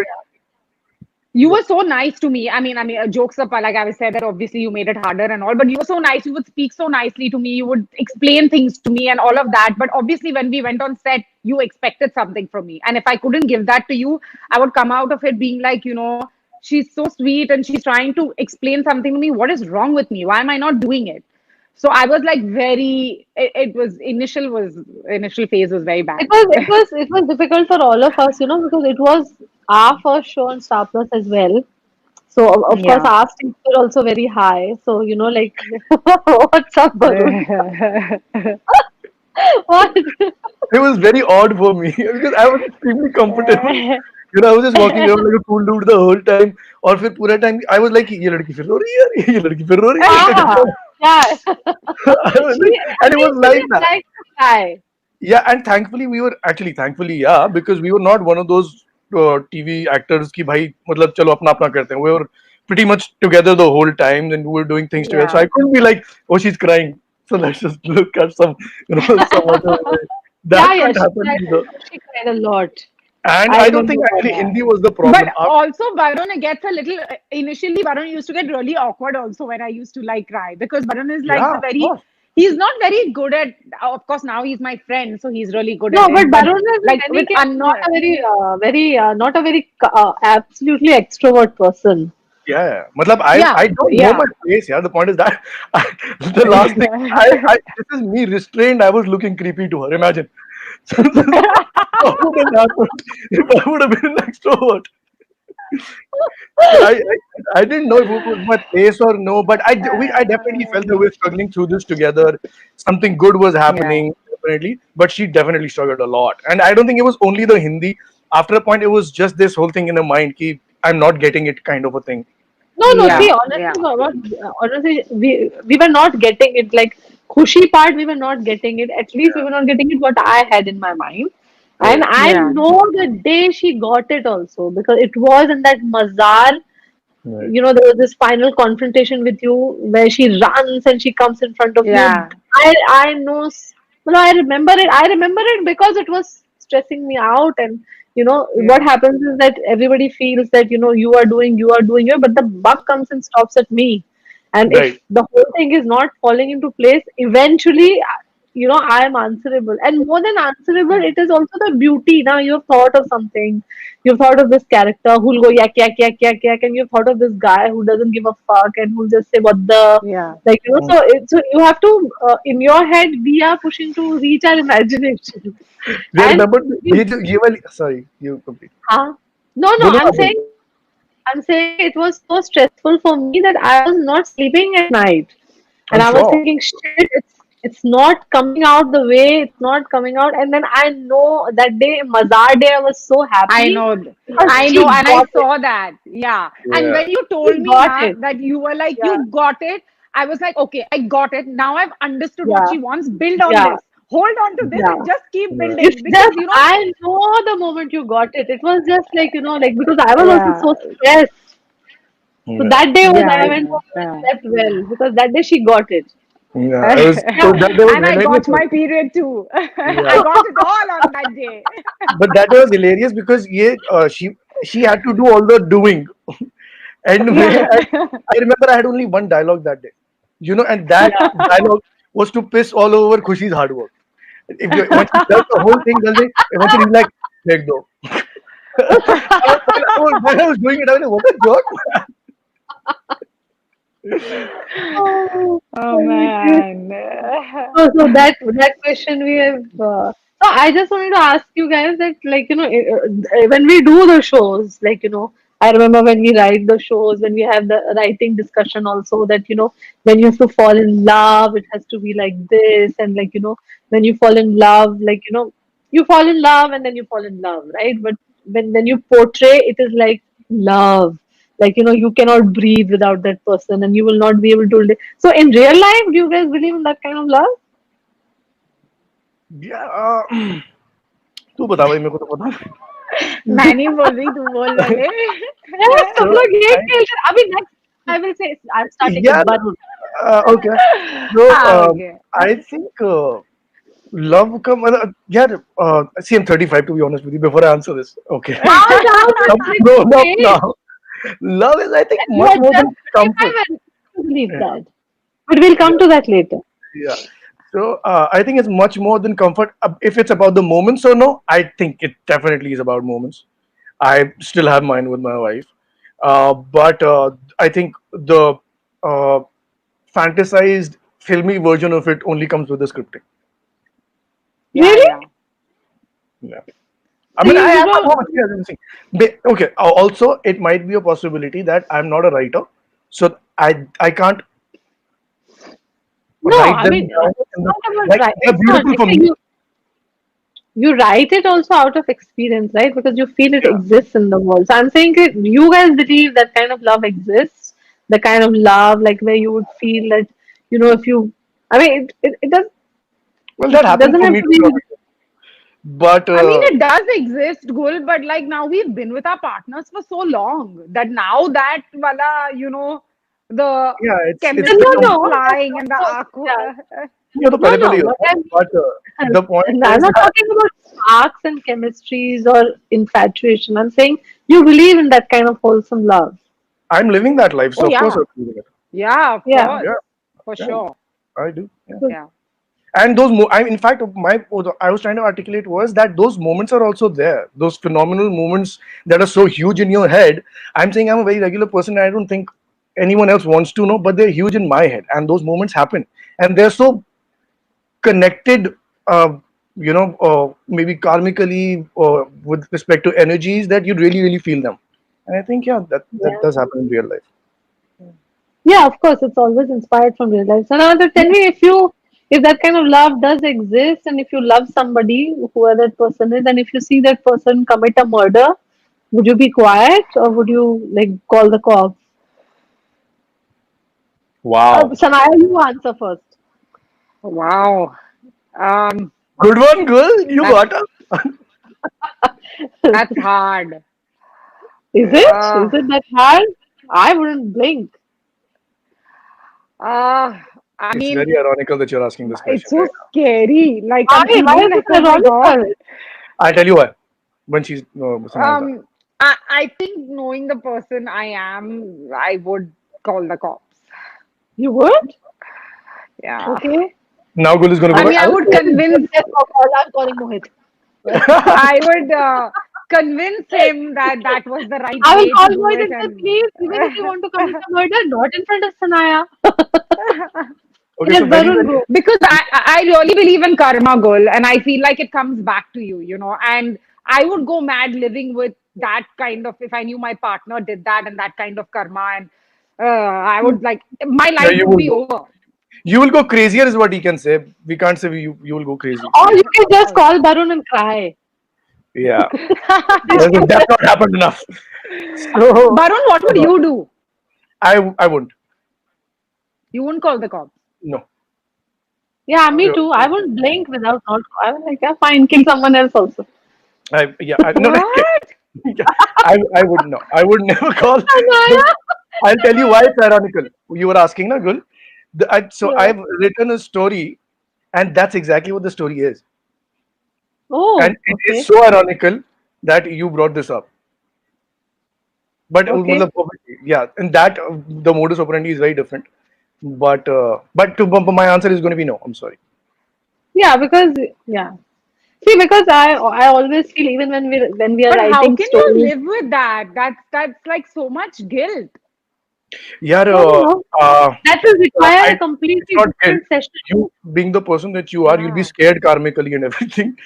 B: you were so nice to me. I mean, jokes apart, like I said that obviously you made it harder and all, but you were so nice. You would speak so nicely to me. You would explain things to me and all of that. But obviously, when we went on set, you expected something from me. And if I couldn't give that to you, I would come out of it being like, she's so sweet and she's trying to explain something to me. What is wrong with me? Why am I not doing it? So I was like initial phase was very
C: It
B: bad.
C: was it was it was difficult for all of us, because it was our first show on Star Plus as well. So of course
B: Yeah.
C: our stakes were also very high. So like, what's up, Varun? What?
A: It was very odd for me because I was extremely comfortable. I was just walking around like a cool dude the whole time. और फिर पूरा time I was like, ये लड़की फिर रो रही है यार, ये लड़की फिर रो रही
C: Ah,
A: है.
C: yeah.
A: I was
C: She
A: like,
C: I
A: and it was
C: think she
A: like
C: just
A: that.
C: likes to cry.
A: Yeah, and thankfully, yeah, because we were not one of those TV actors ki bhai, matlab, chalo apna apna karte hain. We were pretty much together the whole time and we were doing things together. So
B: Yeah.
A: I couldn't be like, oh, she's crying. So let's just look at some other way.
C: Yeah,
A: That
C: yeah,
A: couldn't
C: she
A: happen
C: cried.
A: either.
C: She cried a lot.
A: And
C: I
A: I don't
C: remember
A: think
C: about
A: actually
C: that.
A: Hindi was the
B: But
A: problem.
B: also, Varun gets a little. Initially, Varun used to get really awkward also when I used to like cry because Varun is like
A: Yeah,
B: the
A: of
B: very.
A: course.
B: He's not very good at. Of course, now he's my friend, so he's really good
C: No,
B: at
C: but
B: it. But
C: Barun is in
B: like
C: any
B: with
C: case not
B: unknown.
C: a not a very absolutely extrovert person.
A: Yeah, yeah. Matlab, I
B: Yeah,
A: don't know my
B: yeah.
A: face. Yeah, the point is that the last thing this is me restrained. I was looking creepy to her. Imagine. What would have happened if I would have been an extrovert? I didn't know if it was my face or no, but I definitely felt that we were struggling through this together. Something good was
B: Yeah.
A: happening, definitely, but she definitely struggled a lot. And I don't think it was only the Hindi. After a point, it was just this whole thing in the mind, ki I'm not getting it kind of a thing.
C: No, no.
B: Yeah.
C: See,
B: Yeah.
C: honestly, honestly, we were not getting it. Like Khushi part, we were not getting it. At least we were not getting it. What I had in my mind, and
A: Right.
C: I
B: Yeah.
C: know the day she got it also because it was in that Mazar.
A: Right.
C: There was this final confrontation with you where she runs and she comes in front of you.
B: Yeah.
C: I know, well, I remember it. I remember it because it was stressing me out. And what
B: Yeah.
C: happens is that everybody feels that you are doing it, but the buck comes and stops at me. And
A: Right.
C: if the whole thing is not falling into place, eventually, I am answerable. And more than answerable, it is also the beauty. Now you have thought of something. You've thought of this character who'll go yak yak yak yak yak, and you've thought of this guy who doesn't give a fuck and who'll just say what the,
B: Yeah.
C: like
A: Mm.
C: so you have to, in your head we are pushing to reach our imagination,
A: Yeah,
C: and
A: remember
C: you,
A: sorry, you complete.
C: huh? No,
A: Bolo na, bolo.
C: I'm saying it was so stressful for me that I was not sleeping at night. And
A: I'm
C: I was
A: sure.
C: thinking, shit, it's not coming out the way it's not coming out. And then I know that day, Mazar day, I was so
B: I
C: happy
B: know,
C: because
B: I know,
C: she
B: and I
C: got it.
B: saw that. Yeah. And
A: Yeah.
B: when you told
C: She
B: me
C: got
B: now
C: it.
B: that you were like,
C: Yeah,
B: you got it, I was like, okay, I got it. Now I've understood what
C: yeah,
B: she wants. Build on
C: yeah,
B: this. Hold on to this
C: yeah.
B: and just keep
A: Yeah.
C: It's
B: building because,
C: just, I know the moment you got it. It was just like, like because I was also
B: yeah,
C: so stressed. So
A: Yeah.
C: that day was,
B: yeah,
C: I went
B: yeah,
C: home and
B: yeah.
C: slept well because that day she got it.
A: Yeah. It was so
C: Yeah.
A: that was
B: And I
A: hilarious.
B: got my period too. I
A: Yeah.
B: got it all on that day.
A: But that was hilarious because she she had to do all the doing. And
B: Yeah.
A: I remember I had only one dialogue that day, and that
C: Yeah.
A: dialogue was to piss all over Khushi's hard work. When she does the whole thing, does it? Eventually, he's like, "Make do." When I was doing it, I was like, "What a jerk!"
C: Oh,
B: Oh
C: very good.
B: man.
C: So that question we have. So I just wanted to ask you guys that, like, when we do the shows, like, I remember when we write the shows, when we have the writing discussion also, that, when you have to fall in love, it has to be like this, and, like, when you fall in love, like, you fall in love and then you fall in love, right? But when you portray, it is like love. Like, you cannot breathe without that person, and you will not be able to live. So in real life, do you guys believe in that kind of love?
A: Yeah. तू बता भाई मेरे को तो पता नहीं.
B: मैं नहीं बोल रही, तू बोल पहले.
C: Yes, सब
A: So
C: लोग यही
A: I
C: खेलते हैं. अभी next, I will say, I'm starting
A: yeah.
C: with Varun.
A: Okay. So
B: हाँ, okay.
A: I think love come. Yeah. See, I'm 35 to be honest with you. Before I answer this, okay.
C: Now,
A: I'm
C: it's
A: grown up
C: okay.
A: now. Love is, I think,
C: You
A: much
C: are
A: more
C: just
A: than comfort.
C: 35 and you believe
A: Yeah.
C: that. But we'll come to that later.
A: Yeah. So I think it's much more than comfort. If it's about the moments or no, I think it definitely is about moments. I still have mine with my wife, but I think the uh, fantasized filmy version of it only comes with the scripting.
B: Yeah,
C: Really?
B: yeah.
A: Yeah. I
C: So
A: mean, I
C: you
A: have my
C: don't.
A: moments. Yeah, let me see. Okay. Also, it might be a possibility that I'm not a writer, so I can't
C: No,
A: write
C: I
A: them
C: mean,
A: down.
C: it's not about
A: Like
C: right.
A: they're
C: It's not.
A: beautiful for me.
C: You write it also out of experience, right? Because you feel it
A: Yeah.
C: exists in the world. So I'm saying that you guys believe that kind of love exists, the kind of love like where you would feel that, if you, I mean,
A: Well,
C: it
A: that happened
C: doesn't
A: for
C: have
A: me
C: to
A: to be
C: be.
A: honest. But
B: I mean, it does exist, Gul, but like now we've been with our partners for so long that now that wala, the
A: yeah, it's the
C: No,
B: chemistry is
C: no.
B: flying and the
C: No, yeah.
B: aqua.
A: ये तो
C: No,
A: पहले पहले
C: no.
A: He
C: What
A: होता
C: I
A: है. But
C: mean,
A: the point
C: I'm
A: is
C: not
A: that
C: talking about sparks and chemistries or infatuation. I'm saying you believe in that kind of wholesome love.
A: I'm living that life,
B: Oh
A: so of course
B: yeah.
A: I'm living it.
B: Yeah, of
C: Yeah.
B: course.
A: Yeah,
B: For
A: yeah,
B: sure.
A: I do. Yeah.
C: Good.
B: Yeah.
A: And in fact, I was trying to articulate was that those moments are also there. Those phenomenal moments that are so huge in your head. I'm saying I'm a very regular person. And I don't think anyone else wants to know, but they're huge in my head, and those moments happen, and they're so connected. Maybe karmically or with respect to energies that you really, really feel them. And I think yeah, that
C: Yeah.
A: does happen in real life.
C: Yeah, of course, it's always inspired from real life. So now, tell me, if that kind of love does exist, and if you love somebody, whoever that person is, and if you see that person commit a murder, would you be quiet or would you like call the cops?
A: Wow.
C: Sanaya, you answer first.
B: Wow. Um,
A: Good one, girl. You
B: that's
A: got her.
B: that's hard.
C: Is it?
B: Uh,
C: Is it that hard? I wouldn't blink.
B: I
A: It's
B: mean,
A: very ironical that you're asking this
B: it's
A: question
B: so
A: right
B: scary. Like
C: Why?
B: I'm
C: Why
B: feeling
C: is it
B: like, oh my god.
C: ironical?
A: now. I'll tell you why. When she's Sanaya is
B: Um, I think knowing the person I am, I would call the cops.
C: You would?
B: Yeah.
C: Okay.
A: now Gul is gonna go
B: I
A: back.
B: mean,
A: I
B: I
A: would
B: would
A: say
B: convince.
C: Yes, of course, I'm calling Mohit.
B: I would convince him that that was the right
C: I will
B: way to
C: call
B: do
C: Mohit
B: it,
C: and say,
B: and
C: please, even if you want to commit a murder, not in front of Sanaya.
A: okay.
C: Yes,
A: So very
C: Varun,
A: very
C: go.
B: because I really believe in karma, goal, and I feel like it comes back to you. And I would go mad living with that kind of, if I knew my partner did that and that kind of karma, and I would like my
A: yeah,
B: life
A: you
B: would
A: will
B: be
A: go.
B: over.
A: You will go crazier is what he can say. We can't say you will go crazy.
C: Or you can just
B: Oh.
C: call Varun and cry.
A: Yeah, that's not happened enough. So
B: Barun, what would you do?
A: I won't.
B: You wouldn't call the cops.
A: No.
C: Yeah, me
A: Yeah,
C: too. I won't blink without not. I was like, yeah, fine, kill someone else also.
A: No, no, okay.
B: What?
A: Yeah, I would no. I would never call.
C: Sanaya?
A: I'll tell you why it's ironical. You were asking, na, Gul? So
C: Yeah.
A: I've written a story, and that's exactly what the story is. And
C: Oh,
A: it is
C: okay.
A: so ironical that you brought this up. But
C: Okay.
A: matlab, yeah, and that the modus operandi is very different. But my answer is going to be no. I'm sorry.
C: Yeah, because yeah. See, because I always feel even when we are
B: But how
C: writing
B: can you
C: stories.
B: live with that? That's like so much guilt.
A: Yeah,
C: No, no, no. That will require a
A: it's
C: completely
A: not guilt.
C: different session.
A: You being the person that you are, you'll be
B: Yeah.
A: scared karmically and everything.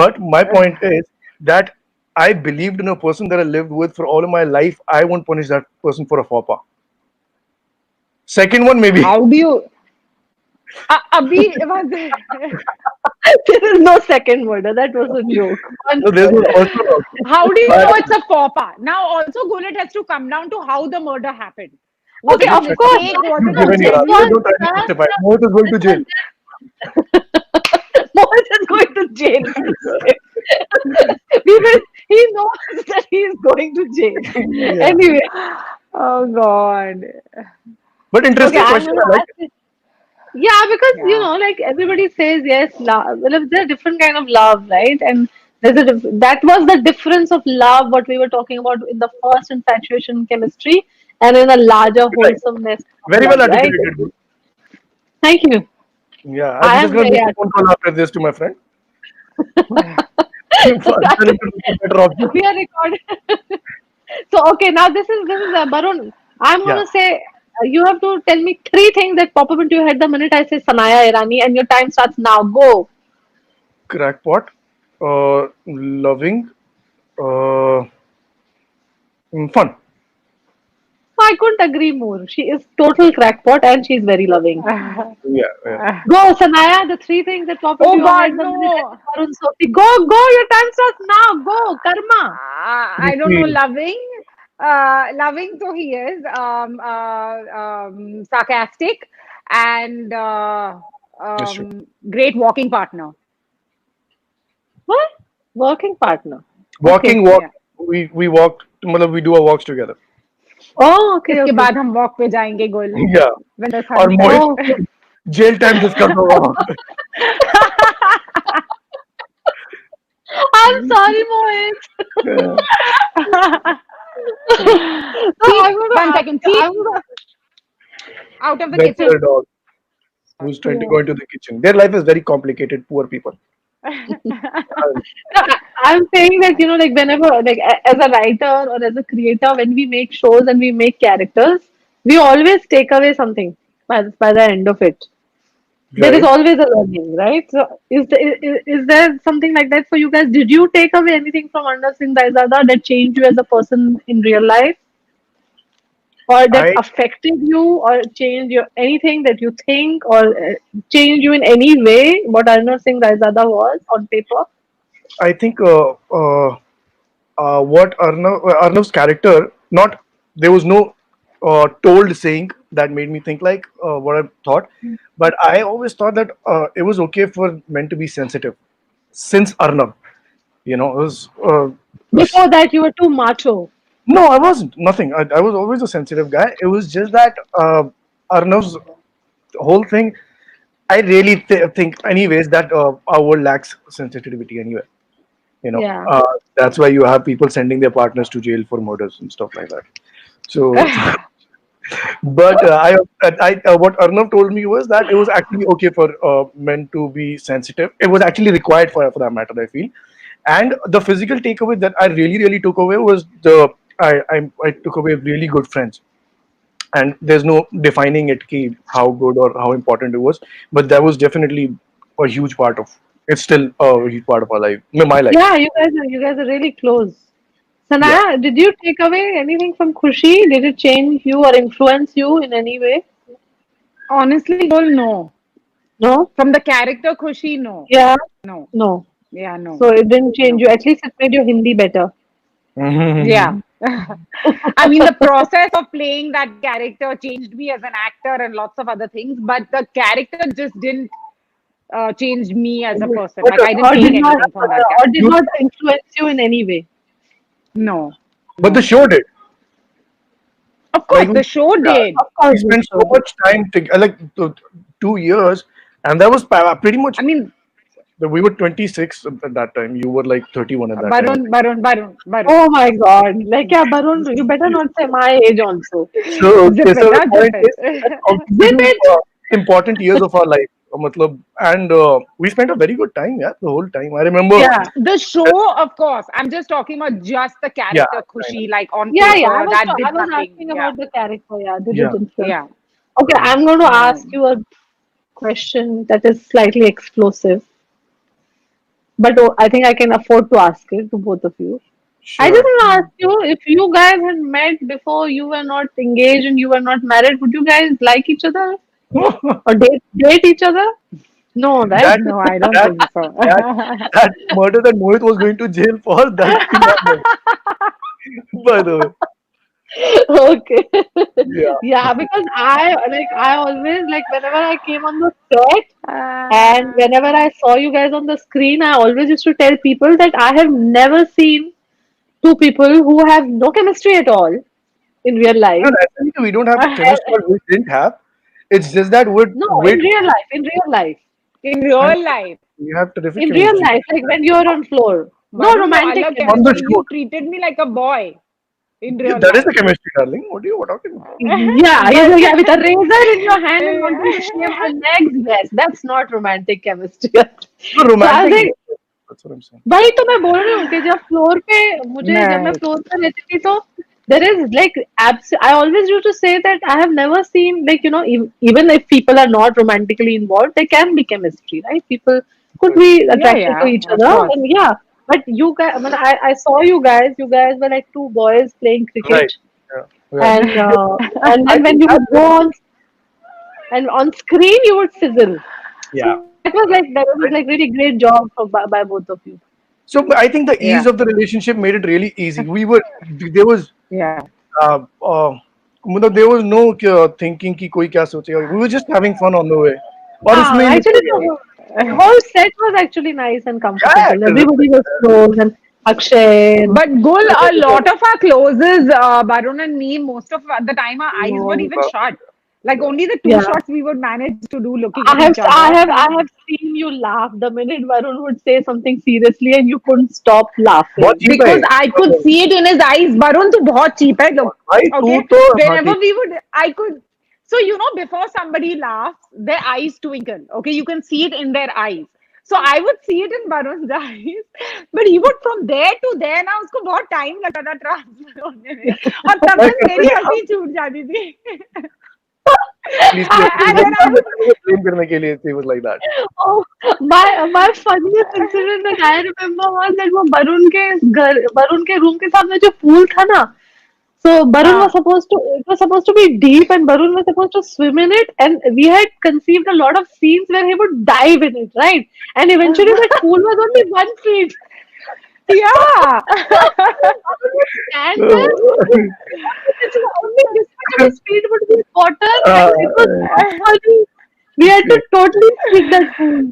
A: But my point is that I believed in a person that I lived with for all of my life. I won't punish that person for a faux pas. Second one, maybe.
B: How do you? Abhi was.
C: There is no second murder. That was a joke. One
A: No, there's
C: murder.
A: also okay.
B: How do you
A: But
B: know it's a faux pas? Now, also, Gullet has to come down to how the murder happened. Was
C: Okay,
B: it a
A: Mohit,
C: of
A: shut up.
C: course.
B: mistake? Was
A: You've
B: it a
A: given your
C: This
A: answer.
C: was
B: genuine?
A: Don't try to justify. Mohit is going to
C: this
A: jail.
C: was Mohit is going to jail. we will, he knows that he is going to jail.
A: Yeah.
C: Anyway,
B: Oh God.
A: But
C: okay,
A: interesting
C: I'm
A: question.
C: gonna
A: I like
C: ask this. Yeah, because
B: Yeah.
C: like everybody says yes, love. Well, there's a different kind of love, right? And that was the difference of love, what we were talking about in the first infatuation chemistry, and in a larger
A: it. Right.
C: wholesomeness of
A: Very
C: love,
A: well
C: right?
A: articulated.
C: Thank you.
A: Yeah, I'm
C: I
A: just
C: am
A: going to
C: very
A: make a phone call after this to my friend. Tell him to look for better option.
C: we are recording. So okay, now this is Barun. I'm
A: Yeah.
C: gonna say you have to tell me three things that pop up into your head the minute I say Sanaya Irani, and your time starts now. Go.
A: Crackpot. Loving. Uh, fun.
C: I couldn't agree more. She is total crackpot and she's very loving.
A: Yeah. Yeah.
C: Go, Sanaya. The three things that pop into
B: Oh
C: your
B: God,
C: head the minute I say
B: no.
C: Barun Sophie. Go, go. Your time starts now. Go, Karma.
B: I don't know.
A: Pretty.
B: Loving. So he is sarcastic and
A: That's true.
B: great walking partner.
C: What? Working partner. Okay.
A: Walking walk.
B: Yeah.
A: We walk. मतलब we do our walks together.
C: Oh, okay,
B: इसके
C: okay.
B: बाद हम walk पे जाएंगे गुल
A: Yeah.
B: when the
A: और
B: sun
A: मोहित
C: Oh, okay.
A: jail time discuss होगा.
C: I'm sorry, Mohit.
A: Yeah.
C: So
B: Keep
C: I'm gonna
B: one
C: ask.
B: second. Keep
C: I'm gonna.
B: out of the
A: That's
B: kitchen.
A: a dog who's trying to go into the kitchen. Their life is very complicated. Poor people.
C: No, I'm saying that like whenever, like as a writer or as a creator, when we make shows and we make characters, we always take away something by the end of it. There is
A: Right.
C: always a learning, right? So is there something like that for you guys? Did you take away anything from Arnav Singh Raizada that changed you as a person in real life, or that
A: I
C: affected you, or changed your anything that you think, or changed you in any way? What Arnav Singh Raizada was on paper?
A: I think what Arnav's character, not there was no told saying that made me think like what I thought, but I always thought that it was okay for men to be sensitive since Arnav. It was
C: Before that, you were too macho.
A: no, I wasn't nothing. I was always a sensitive guy. It was just that Arnav's whole thing. I really think, anyways, that our world lacks sensitivity anyway. You know,
C: Yeah.
A: that's why you have people sending their partners to jail for murders and stuff like that. So, but what Arnav told me was that it was actually okay for men to be sensitive. It was actually required for that matter, I feel. And the physical takeaway that I really took away was I took away really good friends. And there's no defining it ki how good or how important it was, but that was definitely a huge part of. It's still a huge part of our life, my life.
C: Yeah, you guys are really close.
A: Yeah.
C: Sanaya, did you take away anything from Khushi? Did it change you or influence you in any way?
B: Honestly, Gul, no.
C: No?
B: From the character Khushi, no.
C: Yeah?
B: No.
C: No.
B: Yeah, no.
C: So it didn't change
B: No.
C: you. At least it made your Hindi better.
B: Yeah. I mean, the process of playing that character changed me as an actor and lots of other things, but the character just didn't change me as a person.
A: But
B: Like, I didn't
C: Or
B: take
C: did not
B: anything from that
C: or did
B: character.
A: you,
C: not influence you in any way.
B: No,
A: but the
B: no.
A: show did.
B: Of
A: Like
B: course, the show did.
C: Of
A: we
C: course
A: spent so
C: so.
A: much time to, like 2 years, and that was pretty much
B: I mean,
A: We were 26 at that time. You were like 31 at that time, I think.
B: Barun.
C: Oh my God. Like, yeah, Barun, you better not say my age also.
A: So, okay,
B: Zip
A: so
B: it,
A: the
B: zip
A: point is that
B: it.
A: these
C: Zip it.
A: important years of our life. matlab, and we spent a very good time, yeah, the whole time. I remember,
C: Yeah.
B: The show, of course. I'm just talking about just the
A: yeah,
B: character
A: I know.
B: Khushi, like on
C: Yeah, yeah.
B: paper. That
C: I
B: did
C: was
B: nothing.
C: asking
B: Yeah,
C: about the character. Yeah, did it
A: Yeah,
C: influence?
B: yeah.
C: Okay,
A: yeah,
C: I'm going to ask
B: Mm.
C: you a question that is slightly explosive, but I think I can afford to ask it to both of you. I just
A: sure.
C: want to ask you if you guys had met before you were not engaged and you were not married, would you guys like each other or date each other? No, right?
A: that
B: No, I don't
A: that
B: think so.
A: that that murder that Mohit was going to jail for, that we not know. By the way,
C: Okay.
A: yeah,
C: Yeah, because I always like whenever I came on the set and
B: Uh,
C: whenever I saw you guys on the screen, I always used to tell people that I have never seen two people who have no chemistry at all in real
A: no,
C: life.
A: actually, we don't have chemistry. Or we didn't have. It's just that
C: No,
A: with
C: in real life,
B: in
A: and
B: real life,
A: we have terrific
C: in real
A: chemistry
C: life, like when you're on floor. No
B: Varun, wo
C: romantic
B: alag
A: on the
B: chemistry.
C: chemistry.
A: shoot.
B: You treated me like a boy in
A: Yeah,
B: real
A: that is
B: life.
A: the chemistry, darling. What are you talking about?
C: Yeah,
B: But
C: yeah, with a razor in your hand and wanting to shave her legs. Yes, that's not romantic chemistry.
A: No,
C: So I was
A: romantic.
C: like,
A: That's what I'm saying.
C: वही तो मैं बोल रही हूँ कि जब मैं
B: nice.
C: Floor पे रहती थी तो there is like I always used to say that I have never seen like even if people are not romantically involved there can be chemistry, right? People could be
B: Yeah,
C: attracted to
B: yeah,
C: each
B: of
C: other,
B: course.
C: and yeah, but you guys, I mean, I saw you guys were like two boys playing
A: Right.
C: cricket,
A: Yeah. Yeah.
C: and
A: I
C: then when
A: think
C: you
A: that
C: would go on and on screen you would sizzle.
A: yeah.
C: That was like really great job by both of you.
A: So I think the
B: Yeah,
A: ease of the relationship made it really easy. There was
B: yeah.
A: uh, uh, there was no thinking कि कोई क्या सोचेगा. We were just having fun on the way. और
C: Yeah,
A: उसमें ही
C: actually,
A: निकल गया.
C: the whole set was actually nice and
A: Yeah,
C: comfortable.
A: terrific.
C: Everybody was close, and Akshay. And,
B: But Gul, a lot of our closes, Barun and me, most of the time our eyes were even shut. Like only the two
C: yeah,
B: shots we would manage to do looking at each
C: I
B: other.
C: have, I have seen you laugh the minute Varun would say something seriously, and you couldn't stop
A: बहुत
C: laughing.
A: cheap है.
B: Because I could see it in his eyes. Barun, tu bahut cheap hai. Look,
A: भाई तू
B: okay.
A: तो हाँ
B: Whenever
A: ठीक.
B: we would, I could. So before somebody laughs, their eyes twinkle. Okay, you can see it in their eyes. So I would see it in Barun's eyes, but he would from there to there ना उसको बहुत time लगता था transfer होने में और तब
A: मैं
B: तक
A: करते
B: मेरी
A: क्या
B: हंसी छूट जाती थी.
A: Please
B: And then I would,
A: प्रेम करने के लिए it was like that.
C: Oh, my funniest incident that I remember was that वो वरुण के रूम के सामने जो pool था ना. So Barun was
B: हाँ,
C: supposed to be deep, and Barun was supposed to swim in it, and we had conceived a lot of scenes where he would dive in it, right? And eventually that pool was only 1 feet.
B: yeah.
C: And then only this much of a speed would be water, and it was so funny. We had to totally sink that pool.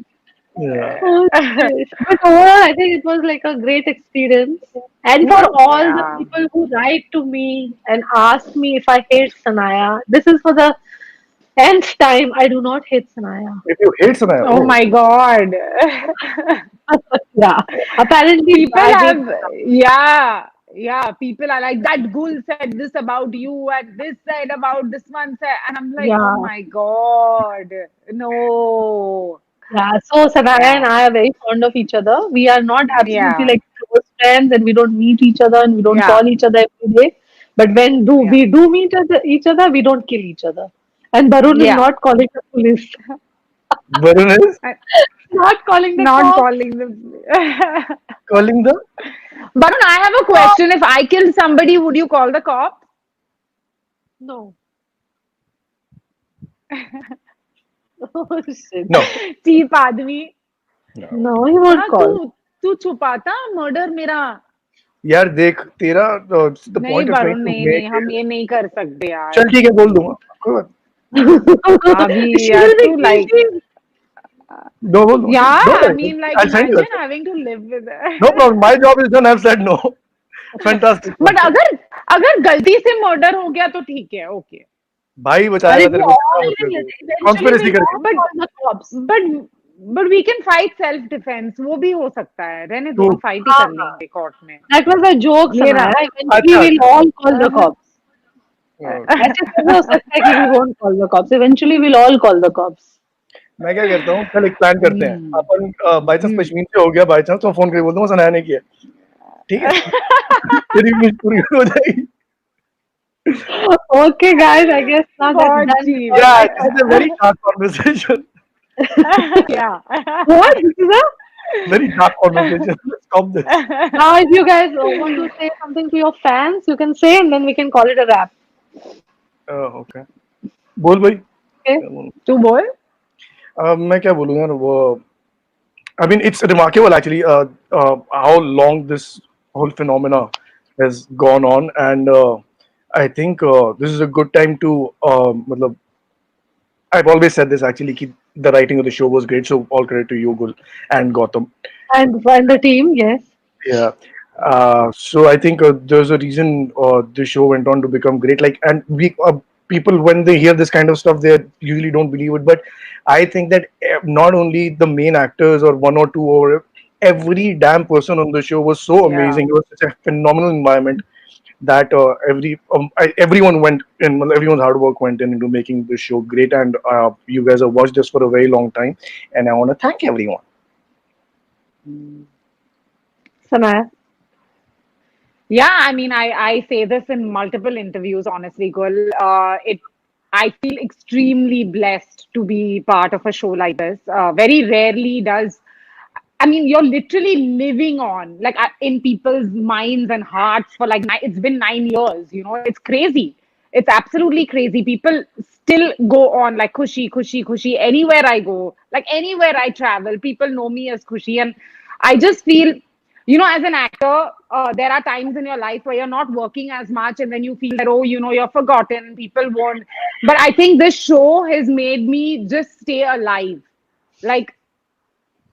A: Yeah.
C: Oh, shit. But overall, I think it was like a great experience. And for all the
B: Yeah.
C: people who write to me and ask me if I hate Sanaya, this is for the nth time. I do not hate Sanaya.
A: If you hate Sanaya,
B: Oh my God.
C: Yeah, apparently
B: People
C: I hate.
B: have, yeah, people are like, that Gul said this about you and this said about this one said, and I'm like, oh
C: Yeah,
B: my God, no.
C: yeah. So Sanaya and
B: Yeah,
C: I are very fond of each other. We are not absolutely
B: yeah,
C: like close friends, and we don't meet each other, and we don't
B: yeah,
C: call each other every day. But when
B: yeah,
C: we do meet each other, we don't kill each other. And Barun is
B: yeah.
C: not calling the police,
A: Varun is
B: I-
C: not calling the
B: Not
C: cops.
B: calling them.
A: calling the
B: But I have a question. If I kill somebody, would you call the cop?
C: No. Oh shit.
A: no.
B: Cheap आदमी.
C: No, he won't
B: हाँ,
C: call.
B: तू छुपाता murder मेरा.
A: यार देख तेरा the
B: नहीं
A: point of trying
B: Varun,
A: to
B: नहीं
A: make
B: नहीं, हम ये नहीं कर सकते यार.
A: चल ठीक है बोल दूंगा कोई बात
B: अभी
C: She
B: यार
C: will be
B: तू like,
C: guilty.
A: no बोल दूंगा
B: yeah,
A: don't
B: I
A: worry.
B: mean like
A: I'll send you
B: imagine
A: that.
B: having to live with
A: No
B: it.
A: problem, my job is done. I've said no. Fantastic.
B: But अगर गलती से murder हो गया तो ठीक है, okay.
A: भाई
C: But
A: बचाएगा
C: if we
A: तेरे को
C: all
A: कितना मतलब है?
C: eventually
A: Conspiracy
C: we'll
A: करके
C: all call the cops.
B: But but we can fight self defense. वो भी हो सकता है, रहने दो,
A: तो
B: हम फाइट ही कर लेंगे कोर्ट में.
C: That was a joke,
B: ये ना.
C: Sanaya. Eventually,
A: अच्छा
C: we'll
A: अच्छा
C: all call the cops. ऐसे कैसे हो सकता है कि we won't call the cops? Eventually, we'll all call the cops.
A: मैं क्या करता हूँ, कल एक प्लान करते हैं
B: हम्म.
A: अपन, बाई चांस पश्मीन से हो गया बाई चांस, तो फोन करके बोलता हूँ सनाया ने किया, ठीक है, तेरी विश पूरी हो जाएगी.
C: Okay, guys, I guess now that's
B: बहुत
C: done.
B: cheap.
A: Yeah, it's a very dark conversation.
B: Yeah.
C: What? This is a
A: Very dark conversation. Let's stop this.
C: Now, if you guys want to say something to your fans, you can say, and then we can call it a wrap.
A: Okay. बोल भाई.
C: Okay.
A: क्या बोलूं?
B: तू बोल.
A: मैं क्या बोलूं यार, वो I mean, it's remarkable actually, how long this whole phenomena has gone on, and I think this is a good time to. मतलब, I've always said this actually, कि the writing of the show was great, so all credit to you, Gul, and Gotham.
C: And the team, yes.
A: Yeah. So I think there's a reason the show went on to become great. Like, and we people when they hear this kind of stuff, they usually don't believe it. But I think that not only the main actors or one or two, or every damn person on the show was so
B: Yeah.
A: amazing. It was such a phenomenal environment that everyone went in. Well, everyone's hard work went in into making the show great. And you guys have watched this for a very long time, and I want to thank everyone.
C: Sanaya.
B: Yeah, I mean, I say this in multiple interviews, honestly, Gul. I feel extremely blessed to be part of a show like this. Very rarely does, I mean, you're literally living on, like, in people's minds and hearts for like, it's been 9 years, it's crazy. It's absolutely crazy. People still go on like Khushi, Khushi, Khushi. Anywhere I go, like anywhere I travel, people know me as Khushi. And I just feel, as an actor, there are times in your life where you're not working as much, and then you feel that, oh, you're forgotten, people won't. But I think this show has made me just stay alive. Like,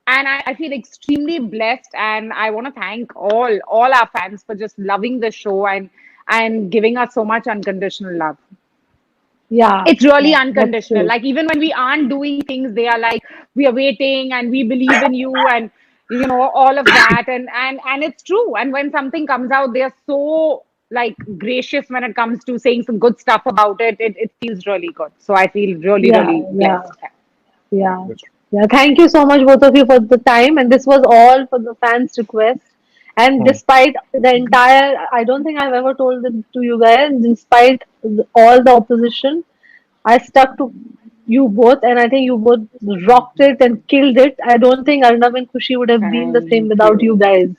B: and I feel extremely blessed, and I want to thank all our fans for just loving the show and giving us so much unconditional love.
C: Yeah.
B: It's really
C: Yeah,
B: unconditional.
C: that's
B: Like, even when we aren't doing things, they are like, we are waiting and we believe in you, and all of that. And it's true. And when something comes out, they are so like gracious when it comes to saying some good stuff about it. It feels really good. So I feel really,
C: Yeah,
B: really
C: yeah,
B: blessed.
C: yeah. Yeah, thank you so much, both of you, for the time. And this was all for the fans' request. And despite the entire, I don't think I've ever told it to you guys, despite all the opposition, I stuck to you both, and I think you both rocked it and killed it. I don't think Arnav and Kushi would have been the same
B: Thank
C: without you
B: you.
C: guys.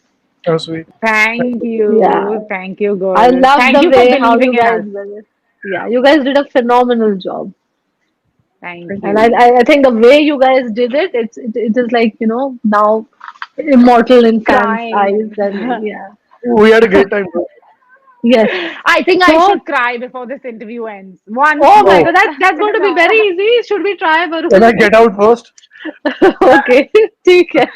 A: Oh, sweet.
B: Thank
C: Yeah.
B: you. Thank you, girl.
C: I love
B: Thank
C: the
B: you for
C: way how
B: believing
C: you
B: in
C: guys
B: us.
C: did it. Yeah, you guys did a phenomenal job.
B: Thank
C: And
B: you.
C: I think the way you guys did it, it is like, now immortal in fans' eyes.
B: Crying.
C: And yeah.
A: We had a great time.
C: Yes.
B: I think I
C: So,
B: should cry before this interview ends. Once
C: oh my
B: more.
C: god, that's going to be very easy. Should we try,
A: Can I
C: Varun?
A: get out first?
C: Okay. ठीक है.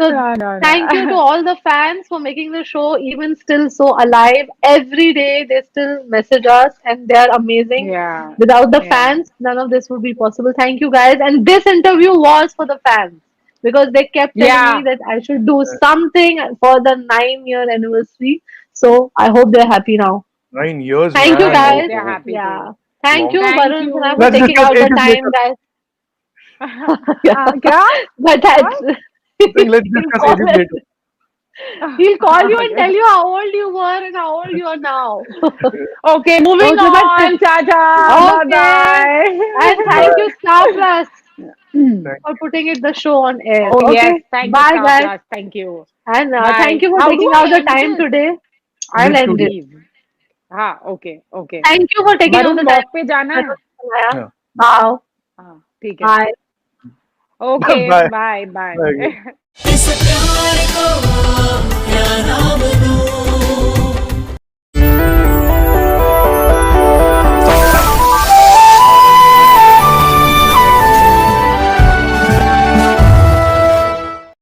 C: So
B: No.
C: thank you to all the fans for making the show even still so alive. Every day they still message us and they are amazing.
B: Yeah.
C: Without the
B: Yeah.
C: fans, none of this would be possible. Thank you guys. And this interview was for the fans because they kept telling
B: Yeah.
C: me that I should do something for the 9-year anniversary. So I hope they're happy now.
A: 9 years,
C: Thank you
A: man.
B: I hope
C: guys.
B: they're happy
C: Yeah.
B: too.
C: Thank you,
A: Long.
B: Thank
C: Varun,
B: you.
C: Sana, for
A: Let's
C: taking
A: discuss
C: out the
A: ages
C: time,
A: later.
C: guys. Yeah.
B: क्या?
C: But that's
A: I think let's
C: he'll
A: discuss
C: call
A: ages
C: us.
A: later.
C: He'll call you and tell you how old you were and how old you are now.
B: Okay, moving
C: Okay, but
B: on. Ta-ta.
C: okay.
B: Bye-bye.
C: And thank you, Star Plus,
A: Thank
C: for putting it the show on air.
B: Oh, yes.
C: Okay.
B: Thank you,
C: Bye,
B: Star
C: guys.
B: Plus. Thank you.
C: And
B: Bye.
C: thank you for
B: How do
C: taking
B: I
C: out the
B: end
C: time
B: this?
C: today. I'll
A: Leave
C: end
A: studio.
C: it.
B: Leave. हाँ, okay.
C: Thank you for taking out
B: Varun
C: the time.
B: walk पे जाना है?
A: Yeah.
C: Wow.
B: हाँ, ठीक है.
C: Bye.
B: Okay,
A: Bye.
B: bye.
A: Bye.
D: इस प्यार को क्या नाम दूं